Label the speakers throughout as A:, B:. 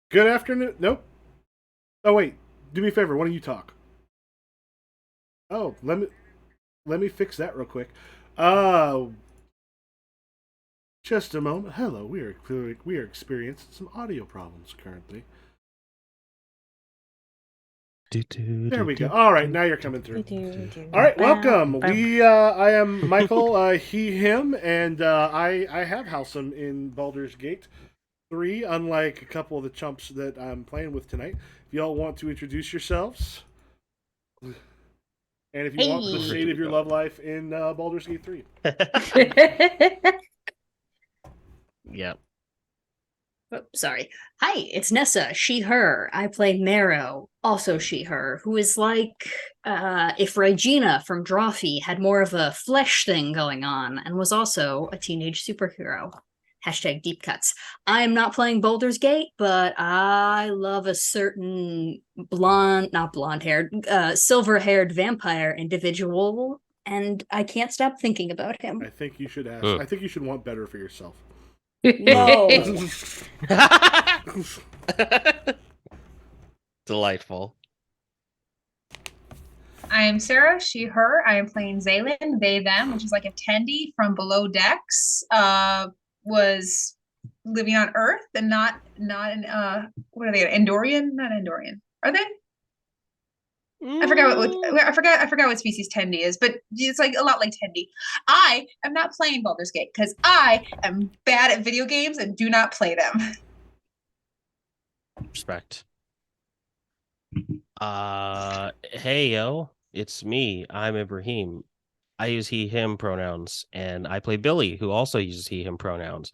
A: Good afternoon. Nope. Oh wait. Do me a favor. Why don't you talk? Oh, let me fix that real quick. Uh, just a moment. Hello. We are experiencing some audio problems currently.
B: Do, do,
A: There
B: do,
A: we go.
B: do,
A: All right,
B: do,
A: now you're
B: do,
A: coming through.
B: do, do,
A: All
B: do.
A: right, welcome.
B: Bam,
A: I am Michael. He, him, and I have Halsum in Baldur's Gate 3. Unlike a couple of the chumps that I'm playing with tonight. If y'all want to introduce yourselves, and if you want the
B: Where
C: Hey.
B: do
A: state of
B: we
A: your
B: go?
A: love life in Baldur's Gate 3.
B: Yep.
C: Oh, sorry. Hi, it's Nessa, she, her. I play Marrow, also she, her, who is like if Regina from Drawfee had more of a flesh thing going on and was also a teenage superhero. Hashtag deep cuts. I am not playing Boulder's Gate, but I love a certain not blonde haired, silver haired vampire individual, and I can't stop thinking about him.
A: I think you should ask.
B: Mm.
A: I think you should want better for yourself.
C: No.
B: Delightful.
D: I'm Sarah, she, her. I am playing Zaylin, they, them, which is like a Tendi from Below Decks. Was living on Earth and not in what are they? Andorian? Not Andorian. Are they? I forgot what species Tendi is, but it's like a lot like Tendi. I am not playing Baldur's Gate because I am bad at video games and do not play them.
B: Respect. Hey yo, it's me. I'm Ibrahim. I use he, him pronouns, and I play Billy, who also uses he, him pronouns.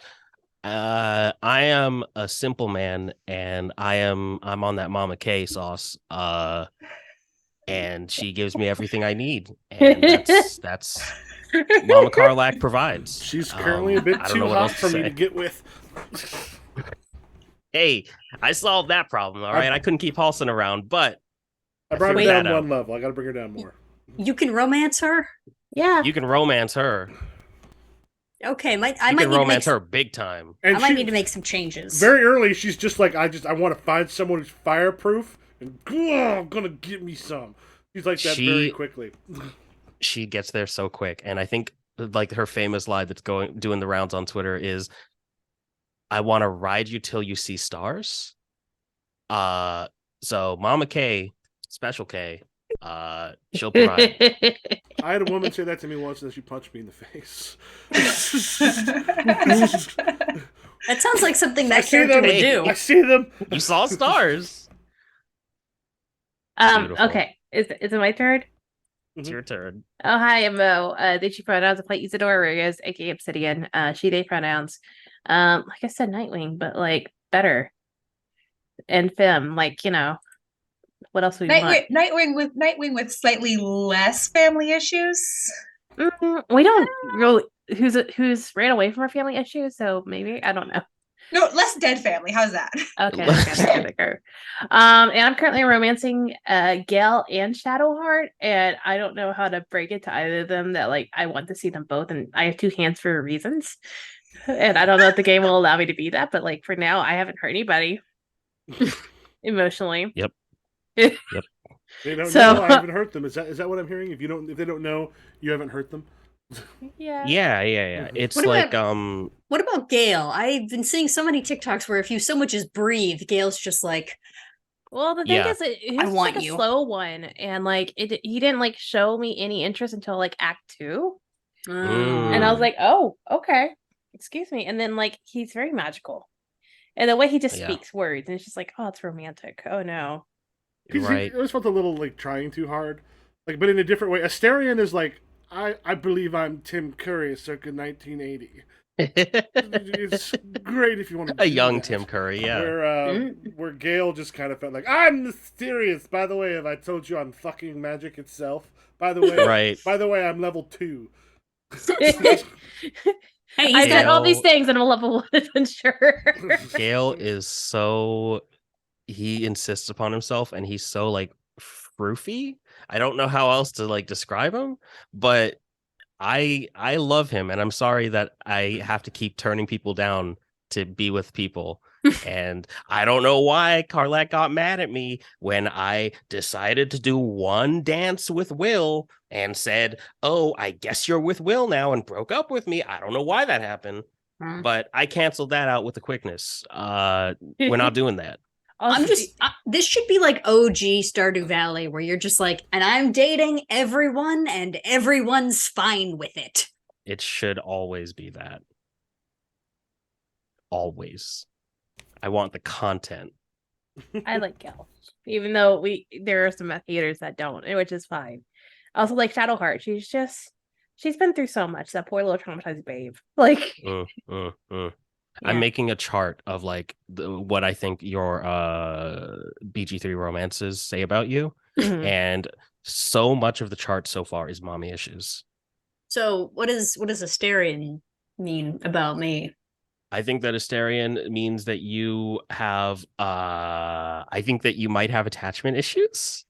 B: I am a simple man, and I'm on that Mama K sauce. And she gives me everything I need, and that's Mama Carlac provides.
A: She's currently a bit
B: I don't
A: too
B: know what
A: hot
B: else to
A: for me to
B: say.
A: get with.
B: Hey, I solved that problem. All right, I couldn't keep Halson around, but
A: I
B: I
A: brought her
B: figured
C: Wait,
A: down
B: that out.
A: one level. I got to bring her down more.
C: you can romance her?
D: Yeah.
B: You can romance her.
C: Okay,
B: You can romance her big time.
A: And
C: I might
A: she
C: need to make some changes.
A: very early, she's just like, I want to find someone who's fireproof, and I'm gonna get me some. She's like that very
B: She
A: quickly.
B: she gets there so quick, and I think like her famous line that's doing the rounds on Twitter is, "I want to ride you till you see stars." Uh, so Mama K, Special K, she'll provide.
A: I had a woman say that to me once, and then she punched me in the face.
C: That sounds like something
A: I
C: that
A: see
C: character
A: them.
C: would
B: Hey.
C: do.
A: I see them.
B: You saw stars. Beautiful.
E: Okay. Is it my turn?
B: It's your turn.
E: Oh, hi, I'm Mo. They she pronouns. I play Isadora Rodriguez, aka Obsidian. She they pronouns. Like I said, Nightwing, but like better and femme. Like, what else we want?
D: Nightwing with slightly less family issues.
E: We don't really who's ran away from our family issues, so maybe I don't know.
D: No, less dead family. How's that?
E: Okay, okay. And I'm currently romancing Gale and Shadowheart, and I don't know how to break it to either of them that like I want to see them both, and I have two hands for reasons. And I don't know if the game will allow me to be that, but like for now, I haven't hurt anybody emotionally.
B: Yep.
A: They don't
E: So-
A: know I haven't hurt them. Is that what I'm hearing? If they don't know, you haven't hurt them.
E: Yeah.
B: Yeah. It's
C: What
B: like
C: about- What about Gale? I've been seeing so many TikToks where if you so much as breathe, Gale's just like,
E: Well, the thing
B: Yeah.
E: is, it
C: I
E: was
C: want
E: like a
C: you.
E: slow one, and like he didn't like show me any interest until like Act 2, and I was
B: Mm.
E: like, oh, okay, excuse me. And then like he's very magical, and the way he just
B: Yeah.
E: speaks words, and it's just like, oh, it's romantic. Oh no.
B: Right.
A: It always felt a little like trying too hard, like, but in a different way. Asterion is like, I believe I'm Tim Curry, circa 1980. It's great if you want to.
B: A young Tim Curry, yeah.
A: Where Gale just kind of felt like, I'm mysterious. By the way, have I told you I'm fucking magic itself? By the way,
B: Right.
A: By the way, I'm level 2.
C: hey,
E: I
C: he's
E: said
C: got
E: all these things, and I'm a level 1 adventurer.
B: Gale is so, he insists upon himself, and he's so like froofy. I don't know how else to like describe him, but I love him, and I'm sorry that I have to keep turning people down to be with people And I don't know why Carlette got mad at me when I decided to do one dance with Will and said, "Oh, I guess you're with Will now," and broke up with me. I don't know why that happened, but I canceled that out with the quickness. We're not doing that.
C: I'm just, this should be like OG Stardew Valley, where you're just like, and I'm dating everyone and everyone's fine with it.
B: It should always be that. Always. I want the content.
E: I like Gil, even though there are some haters that don't, which is fine. I also like Shadowheart. She's been through so much. That poor little traumatized babe. Like,
B: Yeah. I'm making a chart of like what I think your BG3 romances say about you, and so much of the chart so far is mommy issues.
C: So what does Asterion mean about me?
B: I think that Asterion means that you have I think that you might have attachment issues.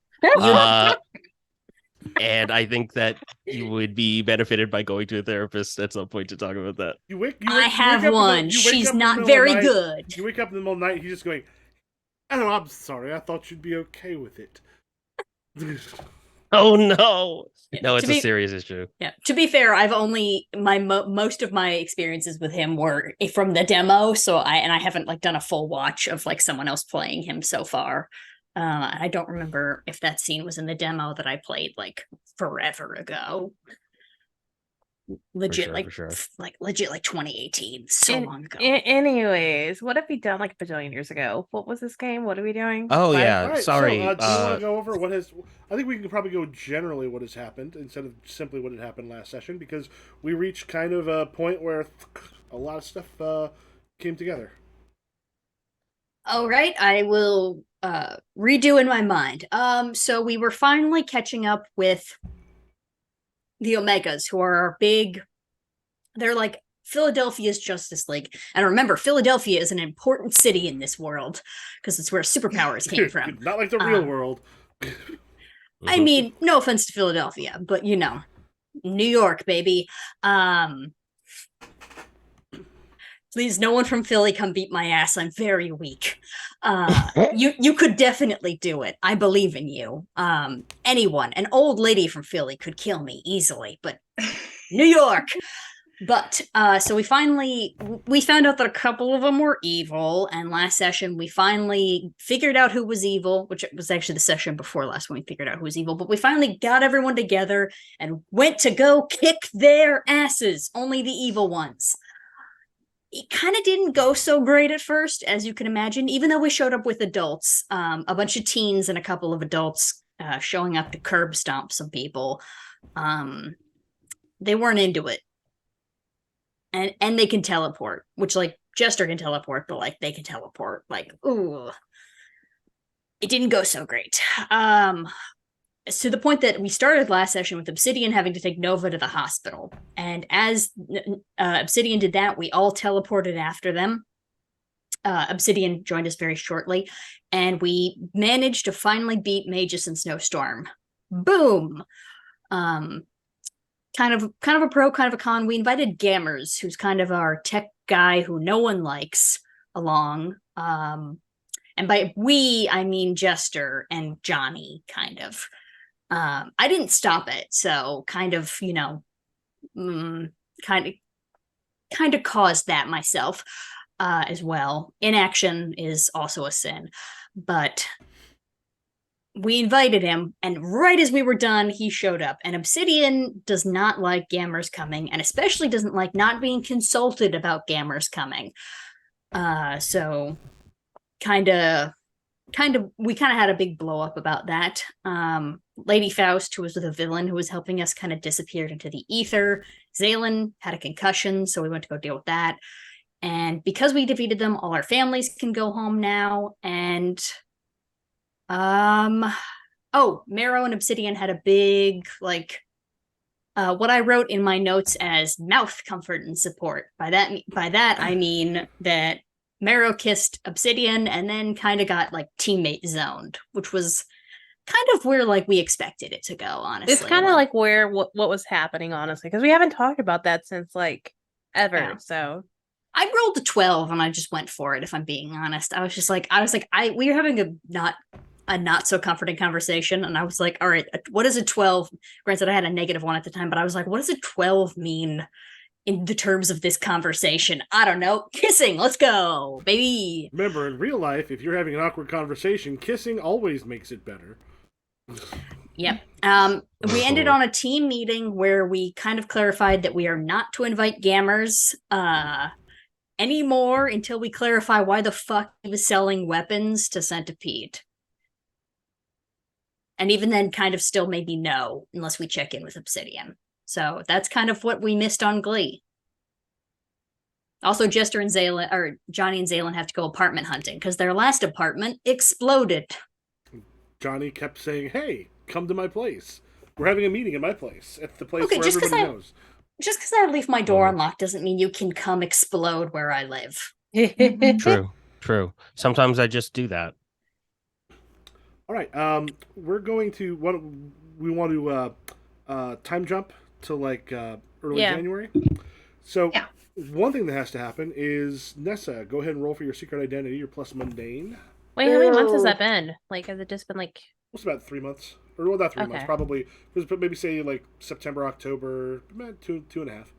B: And I think that you would be benefited by going to a therapist at some point to talk about that.
C: I have one. She's not very good.
A: You wake up in the middle of the night, he's just going, "I don't know, I'm sorry. I thought you'd be okay with it."
B: Oh no! No, it's a serious issue.
C: Yeah. To be fair, I've only most of my experiences with him were from the demo, so I haven't like done a full watch of like someone else playing him so far. I don't remember if that scene was in the demo that I played like forever ago. Legit, legit, like 2018, so long ago.
E: Anyways, what have we done like a bajillion years ago? What was this game? What are we doing?
B: Oh yeah, right, sorry.
A: So, do you want to go over what has? I think we can probably go generally what has happened instead of simply what had happened last session, because we reached kind of a point where a lot of stuff came together.
C: All right, I will redo in my mind. So we were finally catching up with the Omegas, who are our big, they're like Philadelphia's Justice League. And remember, Philadelphia is an important city in this world because it's where superpowers came from.
A: Not like the real world.
C: I mean, no offense to Philadelphia, but you know, New York, baby. Please, no one from Philly come beat my ass. I'm very weak. You could definitely do it. I believe in you. Anyone, an old lady from Philly could kill me easily, but New York. But so we found out that a couple of them were evil, and last session we finally figured out who was evil, which was actually the session before last when we figured out who was evil, but we finally got everyone together and went to go kick their asses, only the evil ones. It kind of didn't go so great at first, as you can imagine, even though we showed up with adults, a bunch of teens and a couple of adults showing up to curb stomp some people. They weren't into it. And they can teleport, which like Jester can teleport, but like they can teleport. Like, ooh. It didn't go so great. To the point that we started last session with Obsidian having to take Nova to the hospital. And as Obsidian did that, we all teleported after them. Obsidian joined us very shortly, and we managed to finally beat Magus and Snowstorm. Boom! Kind of a pro, kind of a con. We invited Gammers, who's kind of our tech guy who no one likes, along. And by we, I mean Jester and Johnny, kind of. I didn't stop it, so kind of, you know, kind of caused that myself as well. Inaction is also a sin, but we invited him, and right as we were done, he showed up. And Obsidian does not like Gammers coming, and especially doesn't like not being consulted about Gammers coming. So we kind of had a big blow up about that. Lady Faust, who was with a villain who was helping us, kind of disappeared into the ether. Zaylin had a concussion, so we went to go deal with that. And because we defeated them, all our families can go home now. And Marrow and Obsidian had a big, like, what I wrote in my notes as mouth comfort and support. By that I mean that Marrow kissed Obsidian and then kind of got like teammate zoned, which was kind of where like we expected it to go, honestly.
E: It's kind of like where what was happening, honestly, because we haven't talked about that since like ever. Yeah. So
C: I rolled a 12 and I just went for it, if I'm being honest. We were having a not so comforting conversation, and I was like, all right, what is a 12? Granted, I had a -1 at the time, but I was like, what does a 12 mean in the terms of this conversation? I don't know. Kissing, let's go, baby.
A: Remember, in real life, if you're having an awkward conversation, kissing always makes it better.
C: Yep. We ended on a team meeting where we kind of clarified that we are not to invite gammers anymore until we clarify why the fuck he was selling weapons to Centipede. And even then, kind of still maybe no, unless we check in with Obsidian. So that's kind of what we missed on Glee. Also, Jester and Zaylin, or Johnny and Zaylin, have to go apartment hunting because their last apartment exploded.
A: Johnny kept saying, "Hey, come to my place. We're having a meeting at my place. At the place
C: Okay,
A: where
C: just 'cause
A: everybody knows."
C: Just because I leave my door unlocked doesn't mean you can come explode where I live.
B: True. Sometimes I just do that.
A: All right. We're going to we want to time jump to like early
E: Yeah.
A: January. So
D: Yeah.
A: one thing that has to happen is Nessa, go ahead and roll for your secret identity, your plus mundane.
E: Wait, how many months has
C: Ew.
E: that been? Like, has it just been like?
A: It's about 3 months, or well, not 3 months,
E: Okay.
A: probably. Maybe say like September, October, 2.5.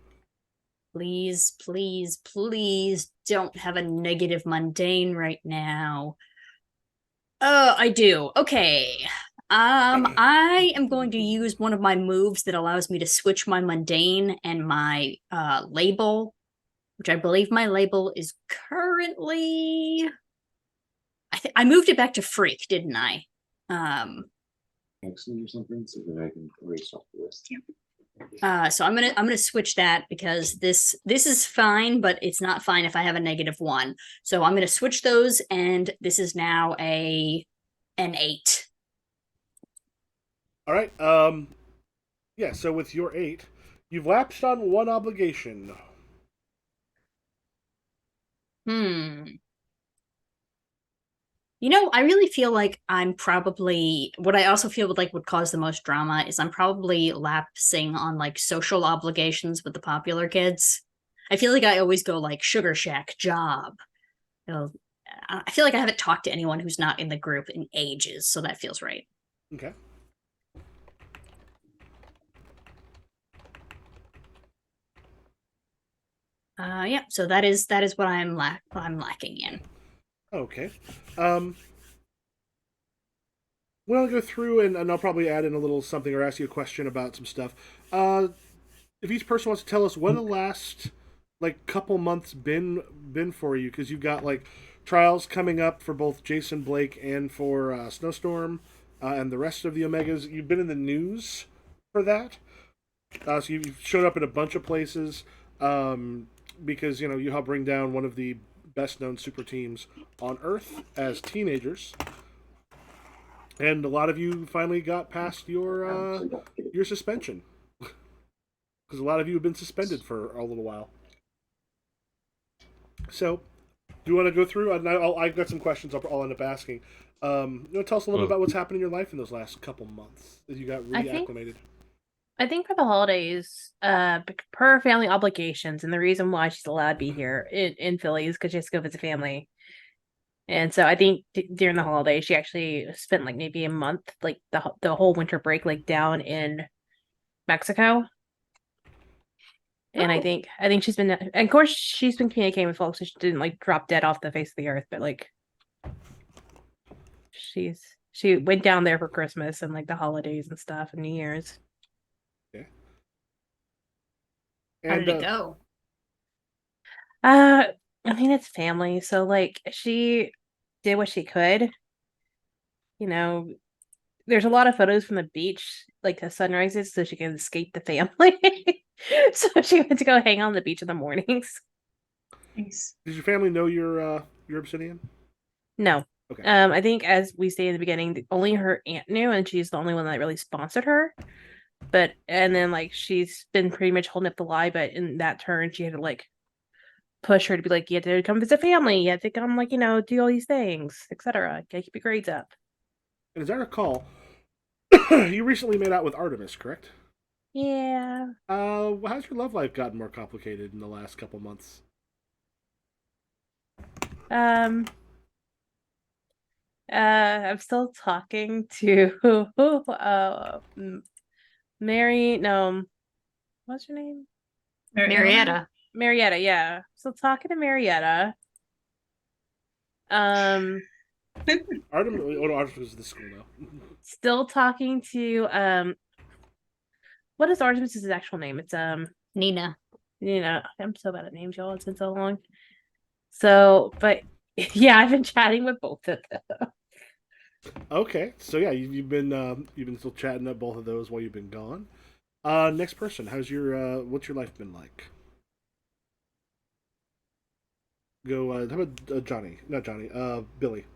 C: Please, please, please don't have a negative mundane right now. I do. Okay. I am going to use one of my moves that allows me to switch my mundane and my label, which I believe my label is currently. I moved it back to freak, didn't I?
F: Excellent or something, so that I can erase off the list.
C: So I'm gonna switch that because this is fine, but it's not fine if I have a -1. So I'm gonna switch those, and this is now an 8.
A: All right. Yeah. So with your 8, you've lapsed on one obligation.
C: I really feel like I'm probably what I also feel would cause the most drama is I'm probably lapsing on like social obligations with the popular kids. I feel like I always go like Sugar Shack, job. I feel like I haven't talked to anyone who's not in the group in ages, so that feels right.
A: Okay.
C: Yeah, so that is what I'm lacking in.
A: Okay. We'll go through and I'll probably add in a little something or ask you a question about some stuff. If each person wants to tell us what the last like couple months been for you, because you've got like trials coming up for both Jason Blake and for Snowstorm and the rest of the Omegas. You've been in the news for that, so you've showed up in a bunch of places because you helped bring down one of the best known super teams on Earth as teenagers. And a lot of you finally got past your suspension, because a lot of you have been suspended for a little while. So, do you want to go through? I've got some questions I'll end up asking. Tell us a little bit about what's happened in your life in those last couple months as you got reacclimated.
E: I think for the holidays, per family obligations, and the reason why she's allowed to be here in Philly is because she has to go visit family. And so I think during the holidays, she actually spent like maybe a month, like the whole winter break, like down in Mexico. And I think she's been, and of course, she's been communicating with folks, so she didn't like drop dead off the face of the earth. But like, she went down there for Christmas and like the holidays and stuff and New Year's.
A: Okay.
C: How did it go?
E: I mean, it's family, so like she did what she could. There's a lot of photos from the beach, like the sunrises, so she can escape the family. So she went to go hang on the beach in the mornings.
D: Nice.
A: Did your family know you're Obsidian?
E: No.
A: Okay.
E: I think as we stated in the beginning, only her aunt knew, and she's the only one that really sponsored her. And then like she's been pretty much holding up the lie, but in that turn, she had to like push her to be like, you have to come visit family, you have to come like, do all these things, etc. Gotta keep your grades up.
A: And as I recall, you recently made out with Artemis, correct?
E: Yeah.
A: How's your love life gotten more complicated in the last couple months?
E: I'm still talking to Mary. No, what's her name?
C: Marietta.
E: Marietta. Yeah, still talking to Marietta.
A: Artem, oh no, Artemis is the school now.
E: Still talking to what is Artemis's actual name? It's
C: Nina.
E: I'm so bad at names, y'all. It's been so long. So, but yeah, I've been chatting with both of them.
A: Okay, so yeah, you've been still chatting up both of those while you've been gone. Next person, how's your what's your life been like? Go. How about Johnny? Not Johnny. Billy.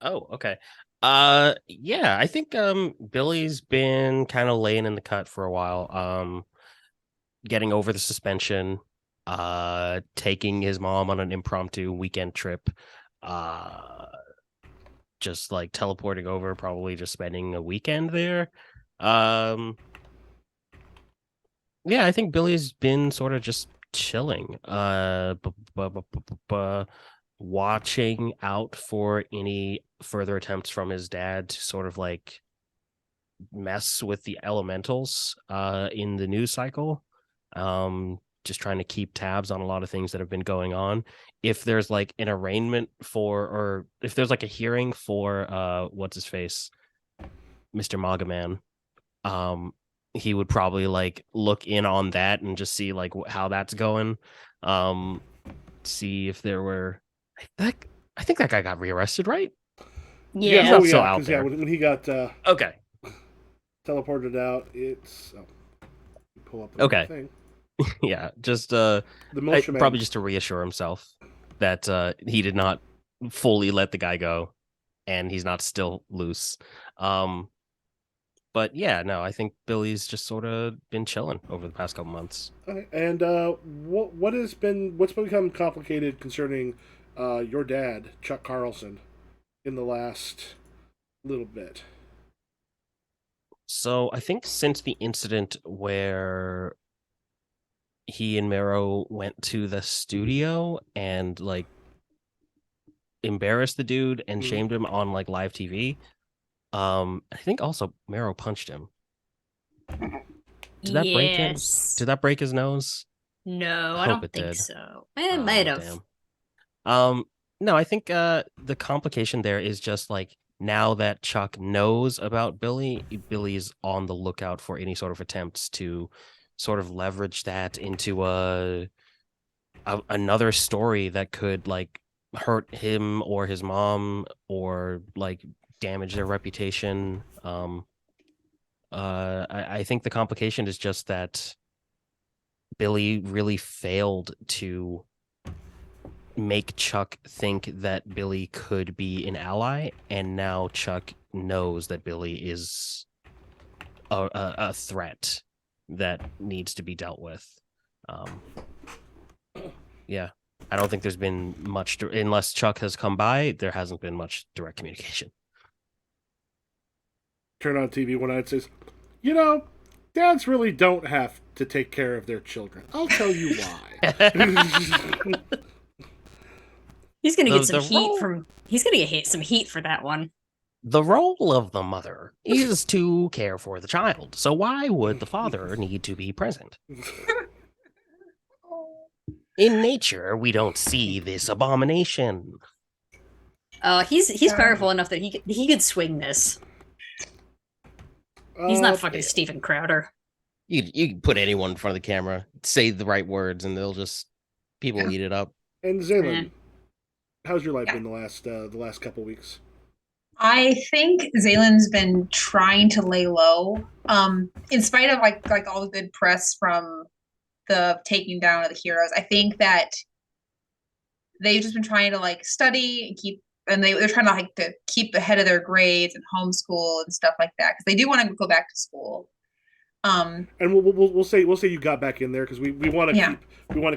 B: Oh, okay. Yeah, I think Billy's been kind of laying in the cut for a while. Getting over the suspension, taking his mom on an impromptu weekend trip, just like teleporting over, probably just spending a weekend there. Yeah, I think Billy's been sort of just chilling, watching out for any further attempts from his dad to sort of like mess with the elementals in the news cycle. Just trying to keep tabs on a lot of things that have been going on. If there's like an arraignment or if there's like a hearing for what's his face, Mr. Magaman, he would probably like look in on that and just see like how that's going. See if there were I think that guy got rearrested, right?
C: Yeah.
B: He's not
A: Oh
B: still
A: yeah,
B: out
A: because yeah,
B: there.
A: when he got
B: Okay.
A: teleported out, it's pull up the
B: Okay.
A: thing.
B: Yeah, just
A: The militiaman.
B: probably just to reassure himself that he did not fully let the guy go and he's not still loose. But yeah, no, I think Billy's just sort of been chilling over the past couple months.
A: Okay. And what's become complicated concerning your dad, Chuck Carlson, in the last little bit?
B: So I think since the incident where he and Mero went to the studio and like embarrassed the dude and
A: Mhm.
B: shamed him on like live TV, I think also Mero punched him. Did that break him?
C: Yes.
B: Did that break his nose?
C: No,
B: I
C: I
B: hope
C: don't
B: it
C: think
B: did.
C: so. It might have.
B: Damn. No, I think the complication there is just like now that Chuck knows about Billy, Billy's on the lookout for any sort of attempts to sort of leverage that into another story that could like hurt him or his mom or like damage their reputation. I think the complication is just that Billy really failed to make Chuck think that Billy could be an ally, and now Chuck knows that Billy is a threat that needs to be dealt with. Yeah, I don't think there's been much, unless Chuck has come by, there hasn't been much direct communication.
A: Turn on TV one night and says, "You know, dads really don't have to take care of their children. I'll tell you why."
C: He's gonna
B: The-
C: get some
B: the
C: heat
B: role-
C: from. He's gonna get some heat for that one.
B: The role of the mother is to care for the child, so why would the father need to be present? In nature, we don't see this abomination.
C: He's powerful enough that he could swing this. He's not fucking Steven Crowder.
B: You can put anyone in front of the camera, say the right words, and they'll just people eat it up.
A: And Zaylin,
C: Eh.
A: how's your life been the last couple weeks?
D: I think Zaylen's been trying to lay low. In spite of like all the good press from the taking down of the heroes, I think that they've just been trying to like study and they're trying to like to keep ahead of their grades and homeschool and stuff like that because they do want to go back to school.
A: And we'll say you got back in there because we want to
D: Yeah.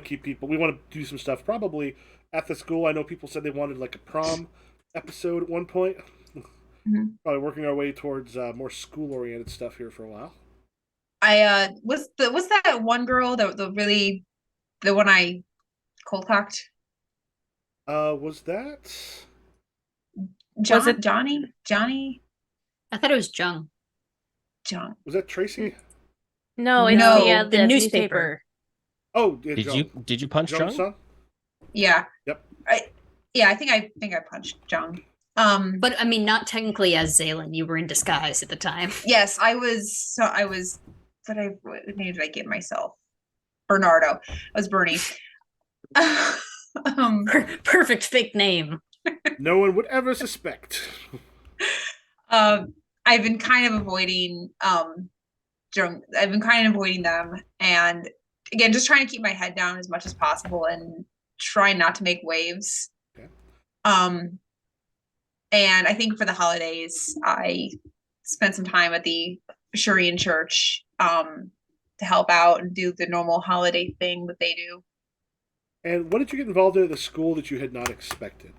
A: keep people. We want to do some stuff probably at the school. I know people said they wanted like a prom episode at one point.
D: Mhm.
A: Probably working our way towards more school oriented stuff here for a while.
D: I was that one girl the one I cold cocked.
A: Was that?
E: Was it-
D: Johnny,
C: I thought it was Jung.
D: John.
A: Was that Tracy?
E: No, it's
D: No,
E: the
C: the
E: newspaper.
A: Oh, yeah,
B: Did you punch
A: Jung's
B: Jung?
A: son?
D: Yeah.
A: Yep.
D: I think I punched John.
C: But I mean, not technically as Zaylin. You were in disguise at the time.
D: Yes, I was. What name did I give myself? Bernardo. I was Bernie.
C: Perfect fake name.
A: No one would ever suspect.
D: I've been kind of avoiding drunk. I've been kind of avoiding them, and again, just trying to keep my head down as much as possible and try not to make waves.
A: Okay.
D: And I think for the holidays, I spent some time at the Shurian church to help out and do the normal holiday thing that they do.
A: And what did you get involved in at the school that you had not expected?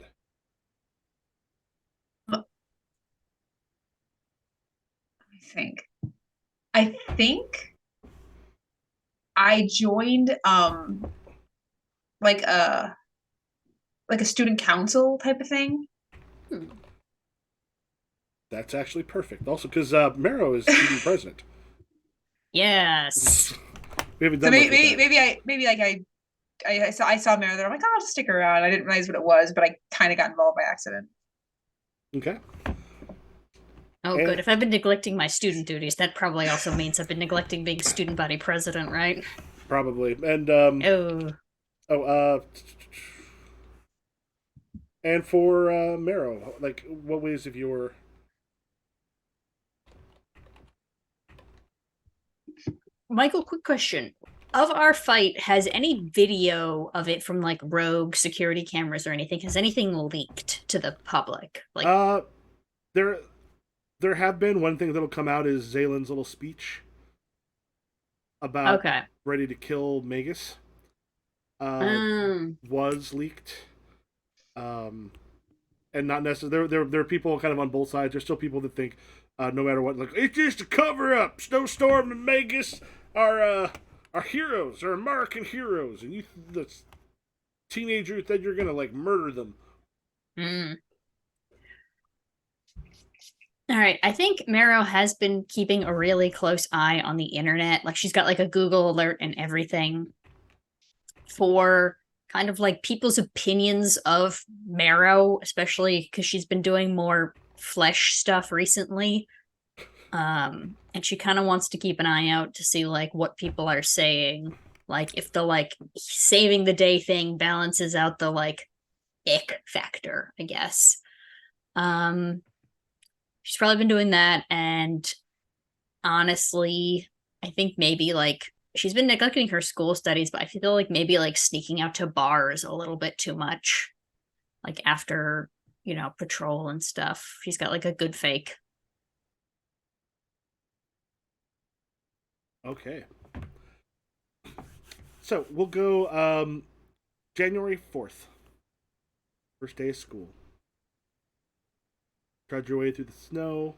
D: I think I joined like a student council type of thing.
A: That's actually perfect. Also, because Marrow is student president.
C: Yes.
A: We haven't
D: So
A: done much with that.
D: maybe I saw Mara there. I'm like, oh, I'll just stick around. I didn't realize what it was, but I kind of got involved by accident.
A: Okay.
C: Oh,
A: And-
C: good. If I've been neglecting my student duties, that probably also means I've been neglecting being student body president, right?
A: Probably. And
C: Oh,
A: and for Marrow, like, what ways of your?
C: Michael, quick question. Of our fight, has any video of it from like rogue security cameras or anything, has anything leaked to the public? Like,
A: There have been one thing that'll come out is Zaylin's little speech about
C: okay.
A: ready to kill Magus.
C: Um,
A: Was leaked. And not necessarily there are people kind of on both sides. There's still people that think no matter what, like, it's just a cover up. Snowstorm and Magus are heroes, are American heroes, and the teenagers that you're gonna like murder them.
C: All right. I think Marrow has been keeping a really close eye on the internet. Like she's got like a Google alert and everything for kind of like people's opinions of Marrow, especially because she's been doing more flesh stuff recently. And she kind of wants to keep an eye out to see like what people are saying. Like if the like saving the day thing balances out the like ick factor, I guess. She's probably been doing that, and honestly, I think maybe like she's been neglecting her school studies, but I feel like maybe like sneaking out to bars a little bit too much. Like after, patrol and stuff. She's got like a good fake.
A: Okay. So we'll go January 4th. First day of school. Trudge your way through the snow.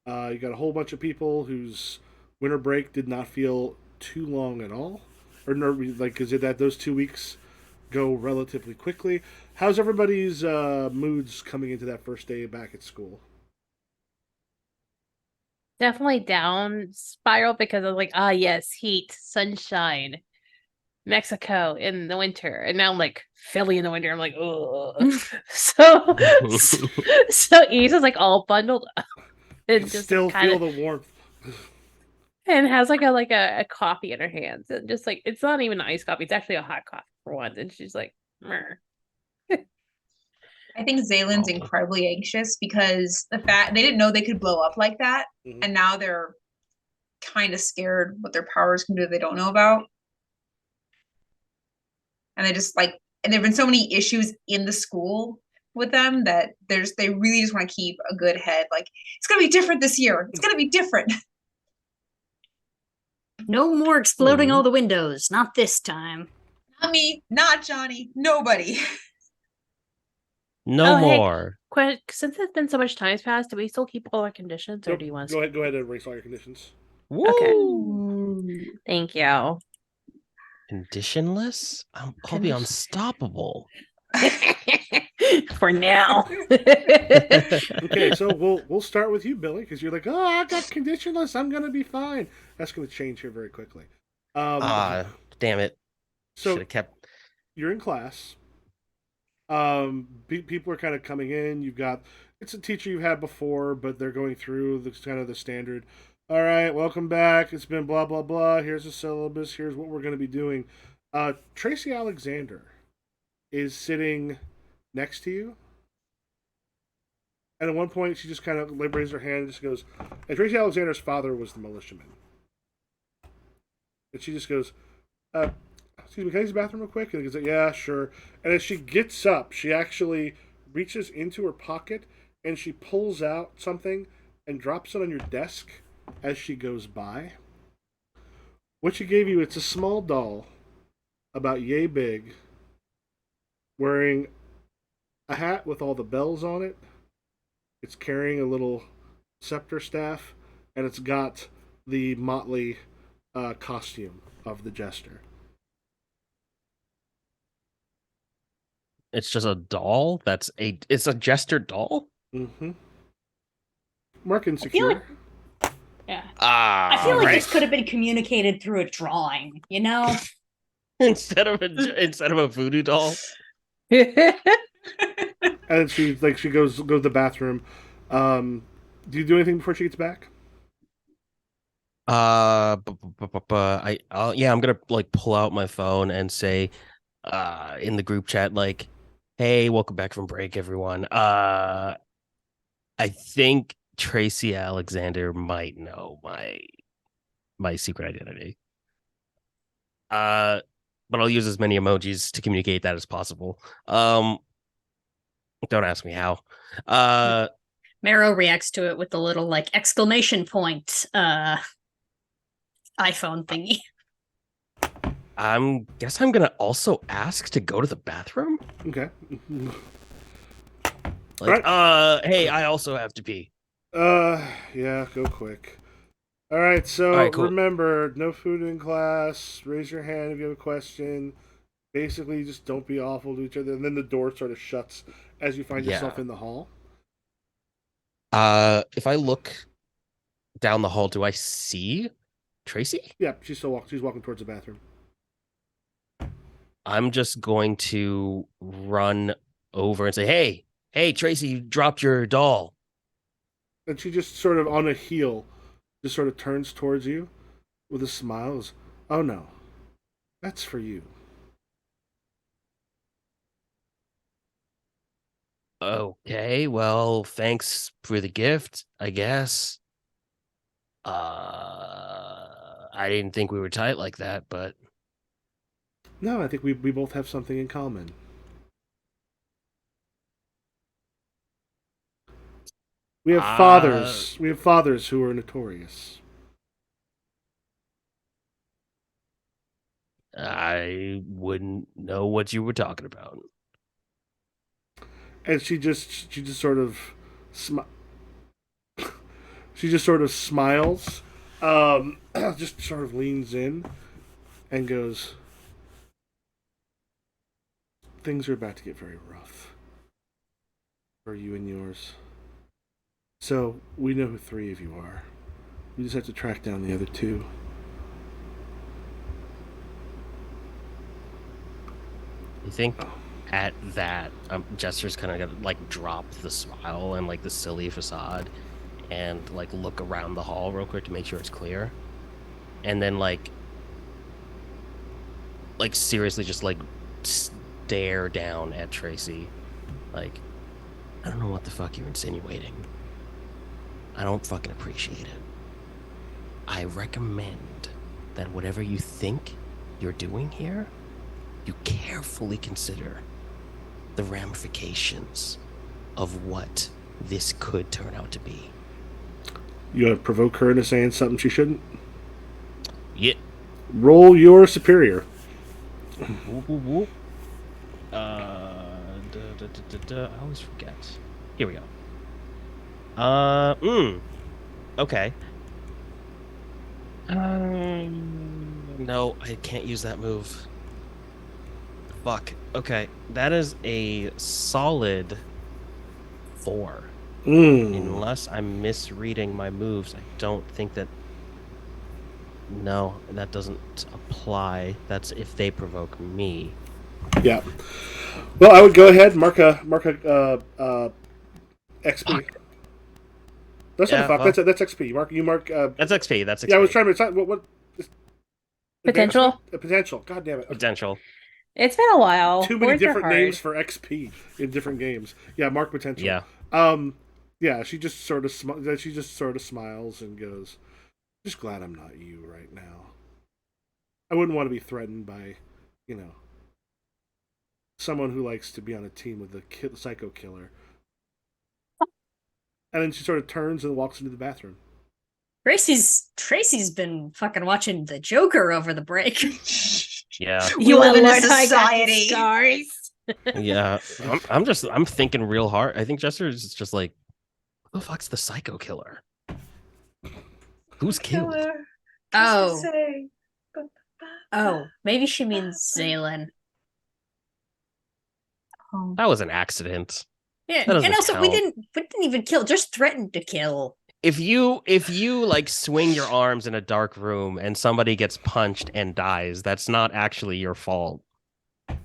A: You got a whole bunch of people whose winter break did not feel too long at all. Or like, is it that those 2 weeks go relatively quickly? How's everybody's moods coming into that first day back at school?
E: Definitely down spiral because I was like, yes, heat, sunshine, Mexico in the winter, and now I'm like Philly in the winter. I'm like, oh, so East is like all bundled up
A: You
E: and
A: can
E: just
A: still
E: kind
A: feel
E: of
A: the warmth.
E: and has like a coffee in her hands and just like it's not even an iced coffee, it's actually a hot coffee for once, and she's like, Meh.
D: I think Zaylin's incredibly anxious because the fact they didn't know they could blow up like that, and now they're kind of scared what their powers can do they don't know about. And they just like, and there've been so many issues in the school with them that they really just want to keep a good head. Like, it's gonna be different this year. It's gonna be different.
C: No more exploding all the windows. Not this time.
D: Not me, not Johnny, nobody.
B: No
E: Hey,
B: more.
E: since it's been so much time has passed, do we still keep all our conditions, or
A: Nope.
E: do you want
A: Go ahead and erase all your conditions.
E: Okay. Thank you.
B: Conditionless? I'll be unstoppable.
E: For now.
A: Okay, so we'll start with you, Billy, because you're like, oh, I got conditionless. I'm gonna be fine. That's gonna change here very quickly.
B: Damn it. Should
A: So
B: have kept.
A: you're in class. People are kind of coming in. You've got it's a teacher you've had before, but they're going through the kind of the standard. All right, welcome back. It's been blah blah blah. Here's the syllabus. Here's what we're going to be doing. Tracy Alexander is sitting next to you, and at one point she just kind of raises her hand and just goes. And Tracy Alexander's father was the militiaman, and she just goes, excuse me, can I use the bathroom real quick? And he goes, yeah, sure. And as she gets up, she actually reaches into her pocket and she pulls out something and drops it on your desk as she goes by. What she gave you, it's a small doll, about yay big, wearing a hat with all the bells on it. It's carrying a little scepter staff, and it's got the motley costume of the jester.
B: It's just a doll. It's a jester doll.
A: Mm-hmm. Mark insecure.
C: Yeah.
B: Ah,
C: I feel like
B: right.
C: this could have been communicated through a drawing, you know?
B: instead of a voodoo doll.
A: And she goes to the bathroom. Do you do anything before she gets back?
B: Yeah, I'm gonna like pull out my phone and say, in the group chat, like, hey, welcome back from break, everyone. I think Tracy Alexander might know my secret identity. But I'll use as many emojis to communicate that as possible. Don't ask me how.
C: Marrow reacts to it with the little like exclamation point iPhone thingy.
B: Guess I'm gonna also ask to go to the bathroom.
A: Okay.
B: Like, hey, I also have to pee.
A: Yeah, go quick. All right, so
B: All right, cool.
A: Remember, no food in class. Raise your hand if you have a question. Basically, just don't be awful to each other. And then the door sort of shuts as you find yourself in the hall.
B: If I look down the hall, do I see Tracy?
A: Yeah, she's walking towards the bathroom.
B: I'm just going to run over and say, hey, Tracy, you dropped your doll.
A: And she just sort of on a heel, just sort of turns towards you with a smile. Goes, oh no, that's for you.
B: Okay, well, thanks for the gift, I guess. I didn't think we were tight like that, but
A: No, I think we both have something in common. We have fathers. We have fathers who are notorious.
B: I wouldn't know what you were talking about.
A: And she just sort of she just sort of smiles, just sort of leans in and goes, things are about to get very rough for you and yours. So we know who 3 of you are. We just have to track down the other 2.
B: You think at that, Jester's kind of gonna like drop the smile and like the silly facade and like look around the hall real quick to make sure it's clear, and then like seriously just like stare down at Tracy, like, I don't know what the fuck you're insinuating. I don't fucking appreciate it. I recommend that whatever you think you're doing here, you carefully consider the ramifications of what this could turn out to be.
A: You gotta provoke her into saying something she shouldn't.
B: Yeah.
A: Roll your superior.
B: I always forget. Here we go. Okay. No, I can't use that move. Fuck. Okay, that is a solid 4. Unless I'm misreading my moves, I don't think that. No, that doesn't apply. That's if they provoke me.
A: Yeah. Well, I would go ahead mark a XP.
B: Fuck.
A: That's not a
B: Yeah,
A: fuck.
B: well,
A: That's XP. You mark.
B: that's XP. That's XP.
A: Yeah, I was trying to. What
E: Potential.
A: Potential. God damn it.
B: Potential.
E: It's been a while.
A: Too many
E: Words are
A: different
E: hard.
A: names for XP in different games. Yeah, mark potential.
B: Yeah.
A: Yeah. She just sort of smiles and goes, "Just glad I'm not you right now. I wouldn't want to be threatened by, you know, someone who likes to be on a team with a psycho killer." And then she sort of turns and walks into the bathroom.
C: Tracy's been fucking watching The Joker over the break.
B: Yeah.
D: We live in a
E: Lord, I got the
D: society.
E: scars.
B: Yeah. I'm thinking real hard. I think Jester's just like, who the fuck's the psycho killer? Who's killed?
D: Killer.
C: Oh.
D: Say.
C: Oh, maybe she means Zaylin.
D: Oh.
B: That was an accident.
C: Yeah,
B: That doesn't
C: and also we
B: count.
C: didn't even kill, just threatened to kill.
B: If you like swing your arms in a dark room and somebody gets punched and dies, that's not actually your fault.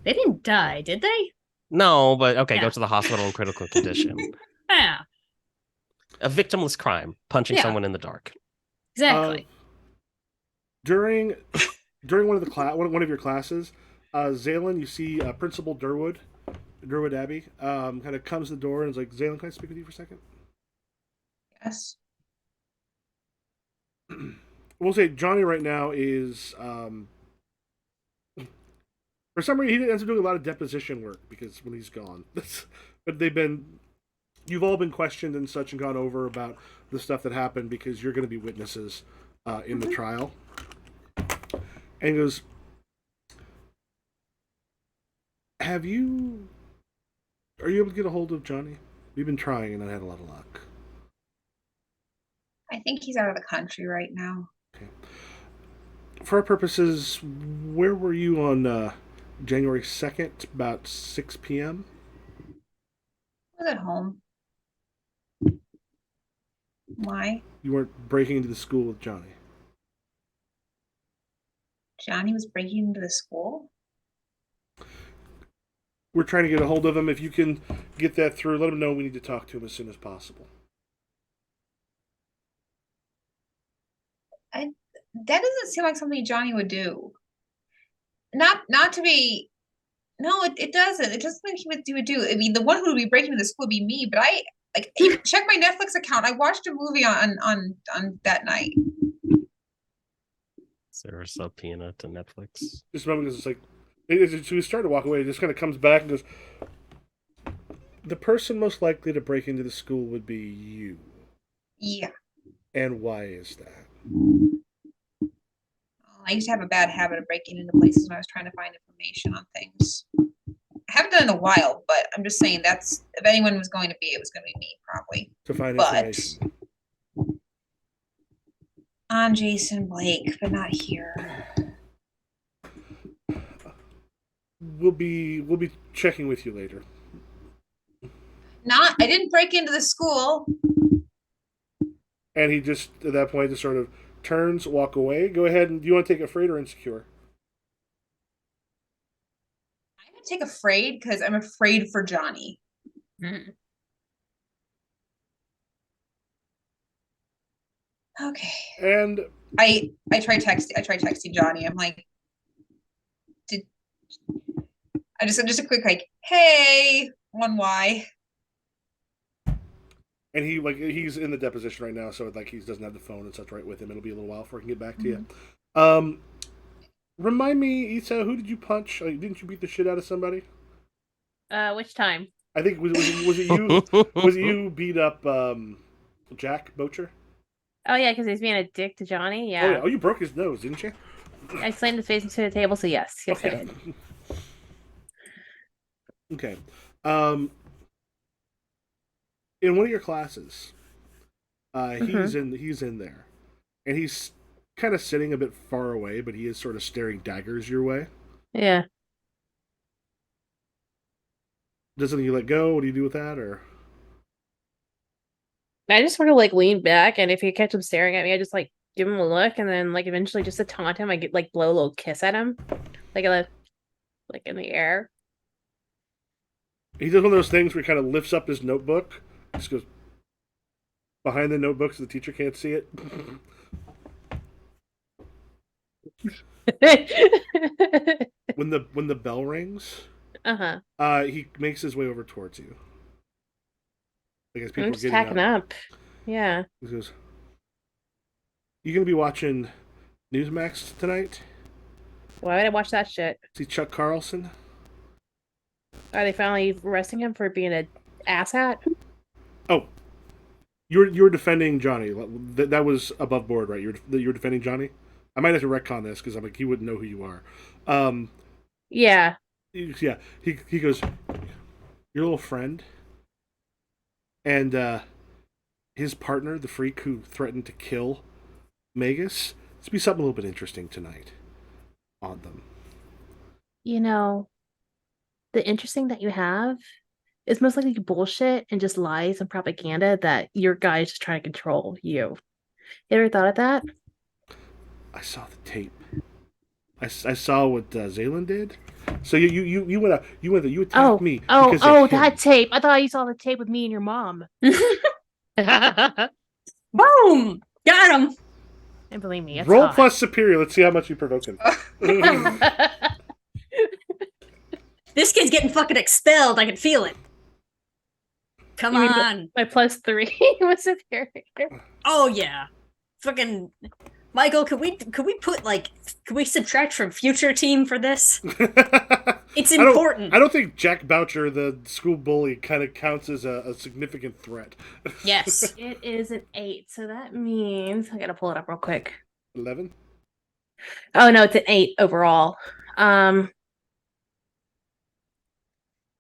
C: They didn't die, did they?
B: No, but okay,
C: Yeah.
B: go to the hospital in critical condition.
C: Yeah,
B: A victimless crime, punching
C: Yeah.
B: someone in the dark.
C: exactly.
A: During one of the one of your classes, Zaylin, you see Principal Durwood Abbey, kind of comes to the door and is like, "Zaylin, can I speak with you for a second?"
D: Yes.
A: We'll say Johnny right now is, for some reason, he ends up doing a lot of deposition work because when he's gone. But you've all been questioned and such and gone over about the stuff that happened because you're going to be witnesses in the trial. And he goes, are you able to get a hold of Johnny? We've been trying and I had a lot of luck.
D: I think he's out of the country right now.
A: Okay. For our purposes, where were you on January 2nd, about 6 p.m.?
D: I was at home. Why?
A: You weren't breaking into the school with Johnny.
D: Johnny was breaking into the school?
A: We're trying to get a hold of him. If you can get that through, let him know we need to talk to him as soon as possible.
D: That doesn't seem like something Johnny would do. Not to be. No, it doesn't. It doesn't think he would do. I mean, the one who would be breaking into the school would be me. But you check my Netflix account. I watched a movie on that night.
B: Is there a subpoena to Netflix?
A: Just a moment, because it's like, so we start to walk away. It just kind of comes back and goes, the person most likely to break into the school would be you.
D: Yeah.
A: And why is that?
D: I used to have a bad habit of breaking into places when I was trying to find information on things. I haven't done it in a while, but I'm just saying if anyone was going to be, it was going to be me, probably.
A: To find
D: But
A: information.
D: on Jason Blake, but not here.
A: We'll be checking with you later.
D: I didn't break into the school.
A: And he just, at that point, just sort of turns, walk away. Go ahead, and do you want to take afraid or insecure?
D: I'm going to take afraid because I'm afraid for Johnny.
C: Mm.
D: Okay.
A: And
D: I tried texting Johnny. I'm like, just a quick like, hey, 1Y.
A: And he's in the deposition right now, so he doesn't have the phone and such right with him. It'll be a little while before he can get back to you. Remind me, Issa, who did you punch? Didn't you beat the shit out of somebody?
E: Which time?
A: I think was it you? Was it you beat up Jack Bocher?
E: Oh yeah, because he's being a dick to Johnny.
A: Oh
E: Yeah.
A: yeah. Oh, you broke his nose, didn't you?
E: I slammed his face into the table, so yes, I
A: Okay.
E: did.
A: Okay. In one of your classes, he's in there, and he's kind of sitting a bit far away, but he is sort of staring daggers your way.
E: Yeah.
A: Doesn't he let go? What do you do with that? Or
E: I just sort of like lean back, and if you catch him staring at me, I just like give him a look, and then like eventually just to taunt him, I get like blow a little kiss at him, like in the air.
A: he does one of those things where he kind of lifts up his notebook, just goes behind the notebook so the teacher can't see it. When the bell rings, he makes his way over towards you. I guess people
E: I'm
A: are
E: just
A: getting
E: packing
A: up.
E: up. Yeah.
A: He goes, "You gonna be watching Newsmax tonight?
E: Why would I watch that shit?
A: See Chuck Carlson?
E: Are they finally arresting him for being an asshat?
A: Oh, you were defending Johnny. That was above board, right? You're defending Johnny. I might have to retcon this because I'm like he wouldn't know who you are.
E: Yeah.
A: Yeah. He goes, your little friend, and his partner, the freak who threatened to kill Magus. It's be something a little bit interesting tonight on them.
E: You know, the interesting that you have is most likely bullshit and just lies and propaganda that your guy is just trying to control you. You ever thought of that?
A: I saw the tape. I saw what Zaylin did. So you attacked me because of him.
E: That tape. I thought you saw the tape with me and your mom.
C: Boom! Got him!
E: And believe me, it's
A: Roll
E: hot.
A: plus superior. Let's see how much you provoke him.
C: This kid's getting fucking expelled. I can feel it. Come
E: You mean
C: on.
E: my +3 was superior.
C: Oh yeah. Fucking Michael, could we subtract from future team for this? It's important.
A: I don't think Jack Boucher, the school bully, kind of counts as a significant threat.
C: Yes.
E: It is an 8, so that means I gotta pull it up real quick.
A: 11?
E: Oh no, it's an 8 overall.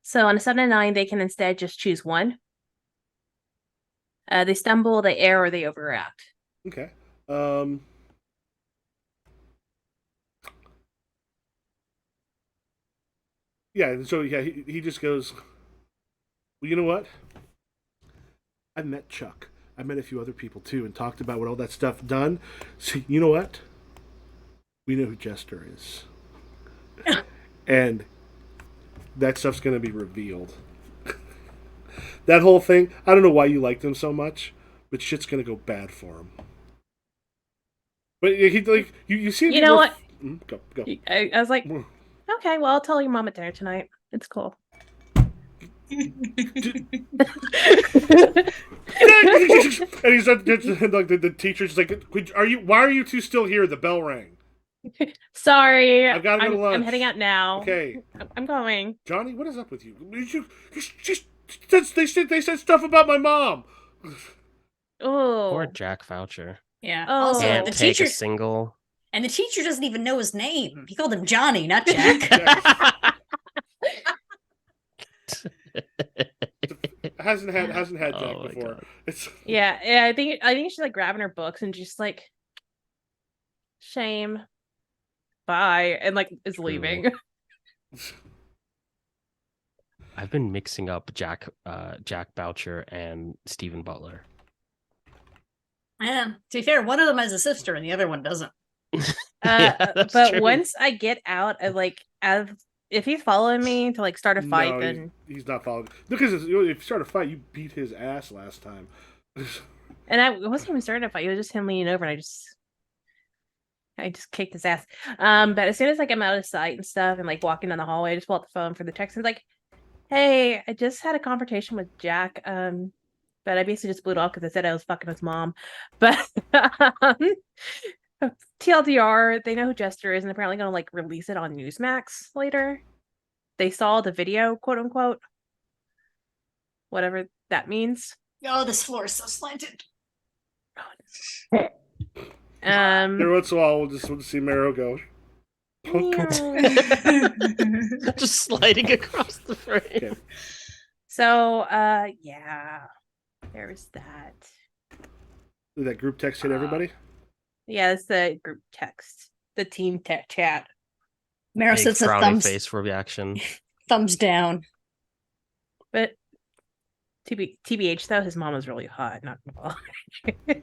E: So on a 7 and 9, they can instead just choose one. They stumble, they err, or they overreact.
A: Okay. Yeah, so yeah, he just goes, well, you know what? I met Chuck. I met a few other people too and talked about what all that stuff done. So you know what? We know who Jester is. And that stuff's going to be revealed. That whole thing, I don't know why you liked him so much, but shit's going to go bad for him. But he like you see.
E: You know what?
A: Go.
E: I was like, okay, well, I'll tell your mom at dinner tonight. It's cool.
A: And he's like the teacher's like, why are you two still here? The bell rang.
E: Sorry,
A: I've got to go to lunch.
E: I'm heading out now.
A: Okay,
E: I'm going.
A: Johnny, what is up with you? They said stuff about my mom.
E: Oh,
B: Poor Jack Voucher.
C: Yeah.
E: Oh.
C: Also,
B: Can't
C: the
B: take
C: teacher
B: a single.
C: and the teacher doesn't even know his name. He called him Johnny, not Jack.
A: hasn't had Jack
B: Oh my
A: before.
B: God.
A: It's
E: yeah. I think she's like grabbing her books and just like, shame, bye, and like is
B: True.
E: leaving.
B: I've been mixing up Jack Boucher and Stephen Butler.
C: Yeah. To be fair, one of them has a sister and the other one doesn't.
B: Yeah, that's
E: But
B: true.
E: once I get out of if he's following me to like start a fight,
A: no,
E: then
A: he's not following. Because if you start a fight, you beat his ass last time.
E: and I wasn't even starting a fight. It was just him leaning over, and I just kicked his ass. But as soon as like I'm out of sight and stuff, and like walking down the hallway, I just pull out the phone for the text and like, "Hey, I just had a confrontation with Jack. But I basically just blew it off because I said I was fucking his mom. But TLDR, they know who Jester is, and apparently gonna like release it on Newsmax later. They saw the video, quote unquote, whatever that means.
C: Oh, this floor is so slanted.
A: Every once in a while, we'll just see Marrow go.
B: Just sliding across the frame.
A: Okay.
E: So, yeah, there's that.
A: Did that group text hit everybody?
E: Yeah, it's the group text, the team chat.
C: Mero
B: Big
C: sets a
B: frowny
C: thumbs
B: face reaction.
C: thumbs down.
E: But TBH though, his mom was really hot. Not gonna lie.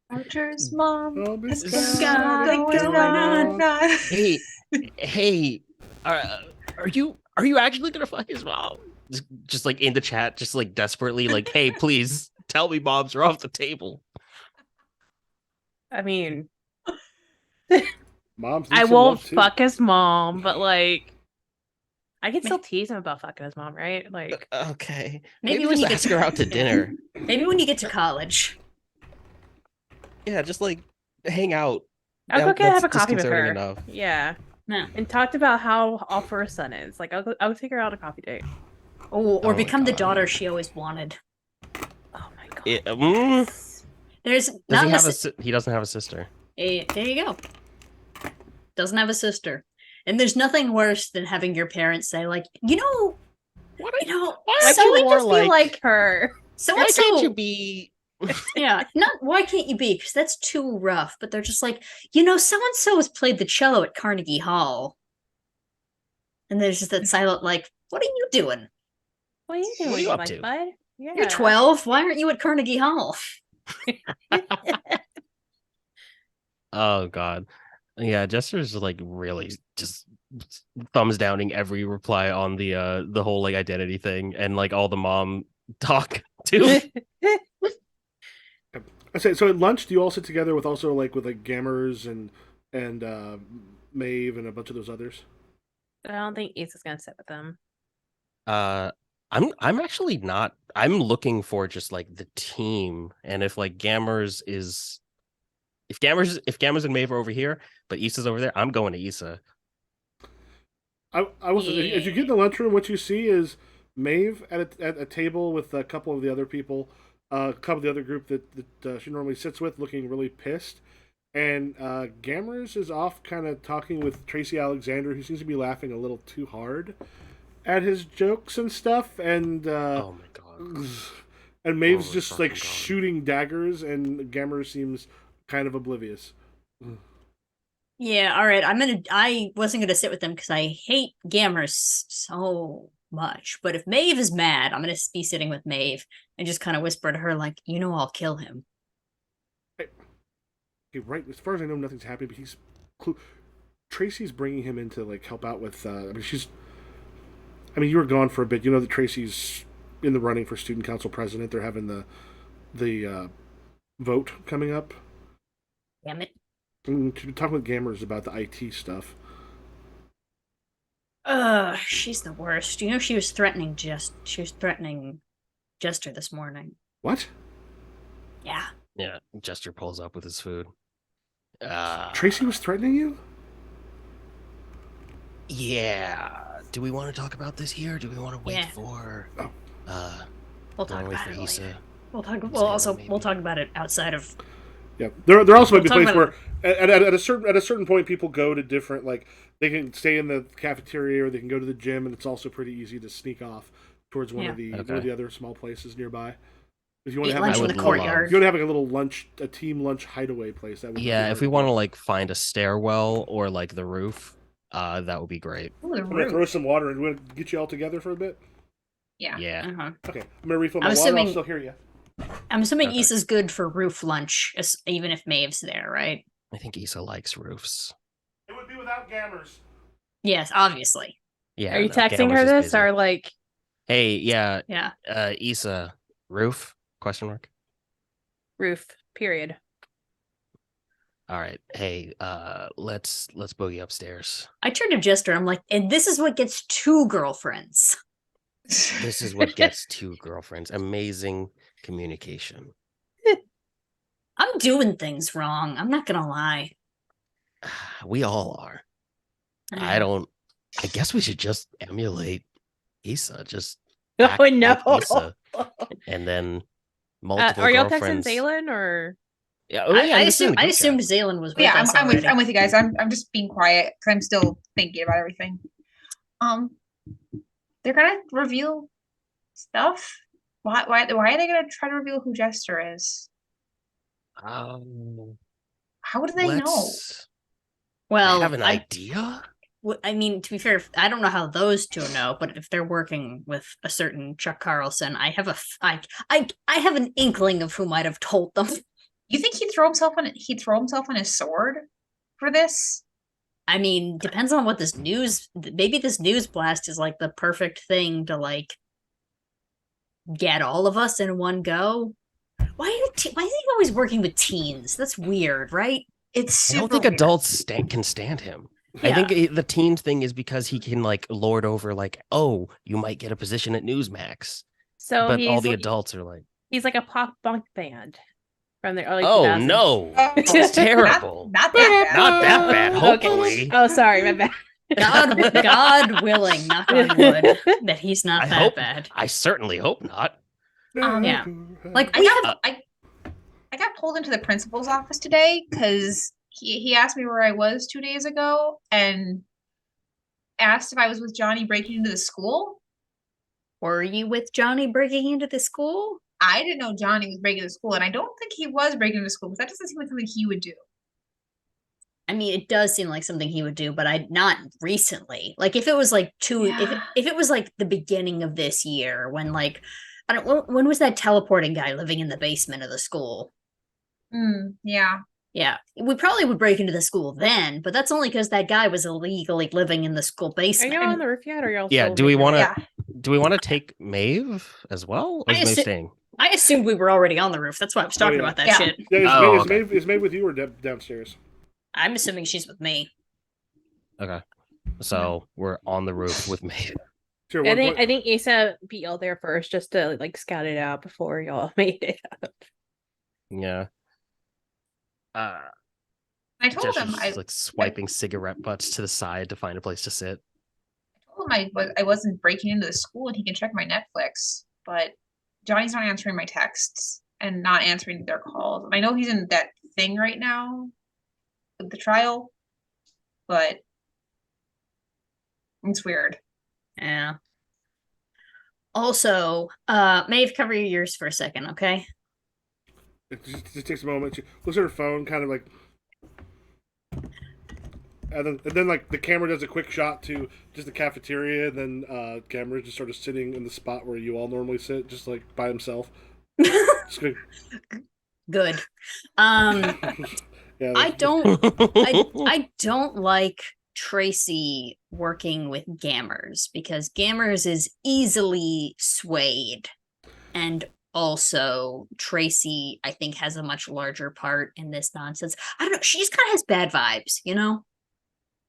D: Archer's mom
A: Oh,
D: has
A: Miss
D: got
A: Scotty
D: it going on.
B: Hey, are you actually gonna fuck his mom? Just like in the chat, just like desperately, like, hey, please tell me moms are off the table.
E: I mean,
A: Moms need
E: I
A: some
E: won't
A: love, too.
E: fuck his mom, but like, I can still tease him about fucking his mom, right? Like,
B: Okay,
C: Maybe when
B: just
C: you get
B: ask
C: to
B: her out to dinner.
C: Maybe when you get to college.
B: Yeah, just like hang out.
E: I'll go
B: That's
E: have a coffee with
B: disconcerting
E: her.
B: enough.
E: Yeah,
C: No.
E: and talked about how awful her son is. Like, I'll take her out on a coffee date.
C: Oh, or
B: Oh my
C: become the
B: God.
C: daughter she always wanted.
E: Oh my god.
C: There's
B: Does
C: not
B: he have
C: necess-
B: he doesn't have a sister.
C: there you go. Doesn't have a sister. And there's nothing worse than having your parents say, like,
B: What?
E: Why
C: so
E: can't we
B: more
E: just be like her?
C: so
B: Why
C: and
B: can't you
C: so
B: be?
C: yeah, not why can't you be? Because that's too rough. But they're just like, so and so has played the cello at Carnegie Hall. And there's just that silent, like, what are you doing?
E: What are you doing,
B: What are you up
E: like,
B: to?
E: bud? Yeah.
C: You're 12. Why aren't you at Carnegie Hall?
B: Oh God, yeah. Jester's like really just thumbs downing every reply on the whole like identity thing and like all the mom talk too.
A: I say, so at lunch, do you all sit together with Gammers and Maeve and a bunch of those others?
E: I don't think Ace is gonna sit with them.
B: I'm actually not. I'm looking for just like the team, and if like Gammers is if Gammers and Maeve are over here, but Issa's over there, I'm going to Issa.
A: I was as you get in the lunchroom, what you see is Maeve at a table with a couple of the other people, a couple of the other group that she normally sits with, looking really pissed. And Gammers is off, kind of talking with Tracy Alexander, who seems to be laughing a little too hard at his jokes and stuff. And
B: Oh my God.
A: and Maeve's
B: Oh my
A: just
B: fucking
A: like
B: God.
A: shooting daggers, and Gammers seems kind of oblivious.
C: Yeah, all right. I wasn't gonna sit with them because I hate Gammers so much. But if Maeve is mad, I'm gonna be sitting with Maeve and just kind of whisper to her, like, I'll kill him.
A: Okay, right. As far as I know, nothing's happening. But Tracy's bringing him in to like help out with. You were gone for a bit. You know that Tracy's in the running for student council president. They're having the vote coming up.
C: Damn it.
A: And she's been talking with Gammers about the IT stuff.
C: She's the worst. She was threatening Jester this morning.
A: What?
C: Yeah.
B: Yeah, Jester pulls up with his food.
A: Tracy was threatening you?
B: Yeah. Do we want to talk about this here? Do we want to wait
C: Yeah.
B: for?
C: We'll talk
B: wait
C: about
B: for
C: it
B: Issa?
C: later. We'll talk.
B: Salem,
C: Well, also
B: maybe.
C: we'll talk about it outside of.
A: Yeah, there also might be a
C: We'll
A: place
C: talk
A: where at a certain point people go to different, like, they can stay in the cafeteria or they can go to the gym, and it's also pretty easy to sneak off towards one of the other small places nearby. If you want
C: Eat
A: to have
C: lunch in
A: like,
C: the courtyard.
A: if you want to have like a little a team lunch hideaway place. That would be
B: Yeah,
A: the
B: if we
A: way
B: want to
A: go.
B: like find a stairwell or like the roof, that would be great.
D: Ooh, the
A: I'm gonna throw
D: roof.
A: some water and we're gonna get you all together for a bit.
D: Yeah.
B: Yeah.
C: Uh-huh.
A: Okay, I'm gonna refill
C: I'm
A: my water. I'll
C: assuming-
A: still hear you.
C: I'm assuming
B: Okay.
C: Issa's good for roof lunch, even if Maeve's there, right?
B: I think Issa likes roofs.
A: It would be without Gammers.
C: Yes, obviously.
B: Yeah.
E: Are you
B: no,
E: texting
B: Gammers
E: her
B: is
E: this
B: busy.
E: or like
B: Hey, yeah,
C: Yeah.
B: Issa, roof? Question mark.
E: roof? Period.
B: All right. Hey, let's boogie upstairs.
C: I turned to Jester. I'm like, and this is what gets two girlfriends.
B: This is what gets two girlfriends. Amazing communication.
C: I'm doing things wrong. I'm not gonna lie.
B: We all are. I guess we should just emulate Issa. Just act
E: Oh no.
B: like Issa, and then multiple
E: Are y'all texting
B: girlfriends.
E: Zaylen or?
B: Yeah,
C: I
B: this is in the
C: I
B: group
C: assumed
B: chat.
C: Zaylen was with
D: Yeah,
C: us
D: I'm
C: already.
D: with you guys. I'm just being quiet because I'm still thinking about everything. They're gonna reveal stuff. Why are they gonna try to reveal who Jester is?
B: Um,
D: How do they know?
B: I
C: Well,
B: have an idea.
C: I mean, to be fair, I don't know how those two know, but if they're working with a certain Chuck Carlson, I have I have an inkling of who might have told them.
D: You think he'd throw himself on his sword for this?
C: I mean, depends on what this news. Maybe this news blast is like the perfect thing to like get all of us in one go. Why is he always working with teens? That's weird, right?
D: It's
B: I
D: super
B: don't think
D: weird.
B: adults can stand him. I
C: Yeah.
B: think the teen thing is because he can like lord over like, oh, you might get a position at Newsmax,
E: So
B: but all
E: he's
B: the
E: like,
B: adults are like,
E: he's like a pop punk band from the early
B: oh
E: 2000s.
B: no,
D: Oh,
B: it's terrible.
D: Not that bad.
B: Not that bad.
E: Okay.
B: Hopefully,
E: Oh, sorry, my bad.
C: God willing, knock on wood, that he's not
B: I
C: that
B: hope.
C: bad.
B: I certainly hope not.
C: Yeah. Like
D: I
C: we
D: got I got pulled into the principal's office today because he asked me where I was 2 days ago and asked if I was with Johnny breaking into the school.
C: were you with Johnny breaking into the school?
D: I didn't know Johnny was breaking into school, and I don't think he was breaking into school because that doesn't seem like something he would do.
C: I mean, it does seem like something he would do, but I not recently. Like if it was like
D: Yeah.
C: if it was like the beginning of this year when like I don't when was that teleporting guy living in the basement of the school?
D: Yeah.
C: Yeah, we probably would break into the school then, but that's only because that guy was illegally living in the school
E: Are
C: basement.
E: you on the roof yet, or y'all?
B: Yeah.
E: still
B: Do we
E: moving
B: want
E: around?
B: to?
D: Yeah.
B: Do we want to take Maeve as well, or
C: I
B: is Maeve
C: assu-
B: staying?
C: I assumed we were already on the roof. That's why I was talking
A: yeah.
C: about that
D: Yeah.
C: shit.
A: Yeah,
B: Oh, okay.
A: is Maeve with you or downstairs?
C: I'm assuming she's with me.
B: Okay. So we're on the roof with Maeve.
A: Sure.
E: I think Asa beat y'all there first just to like scout it out before y'all made it up.
B: Yeah.
D: I told him
B: Jester's like swiping cigarette butts to the side to find a place to sit.
D: I wasn't breaking into the school and he can check my Netflix, but Johnny's not answering my texts and not answering their calls. And I know he's in that thing right now with the trial, but it's weird.
C: Yeah. Also, Maeve, cover your ears for a second, okay?
A: It just takes a moment. She looks at her phone, kind of like, and then like the camera does a quick shot to just the cafeteria, and then camera just sort of sitting in the spot where you all normally sit, just like by himself. Just going,
C: Good.
A: yeah,
C: I don't like Tracy working with Gammers because Gammers is easily swayed. And also Tracy, I think, has a much larger part in this nonsense. I don't know, she just kind of has bad vibes, you know?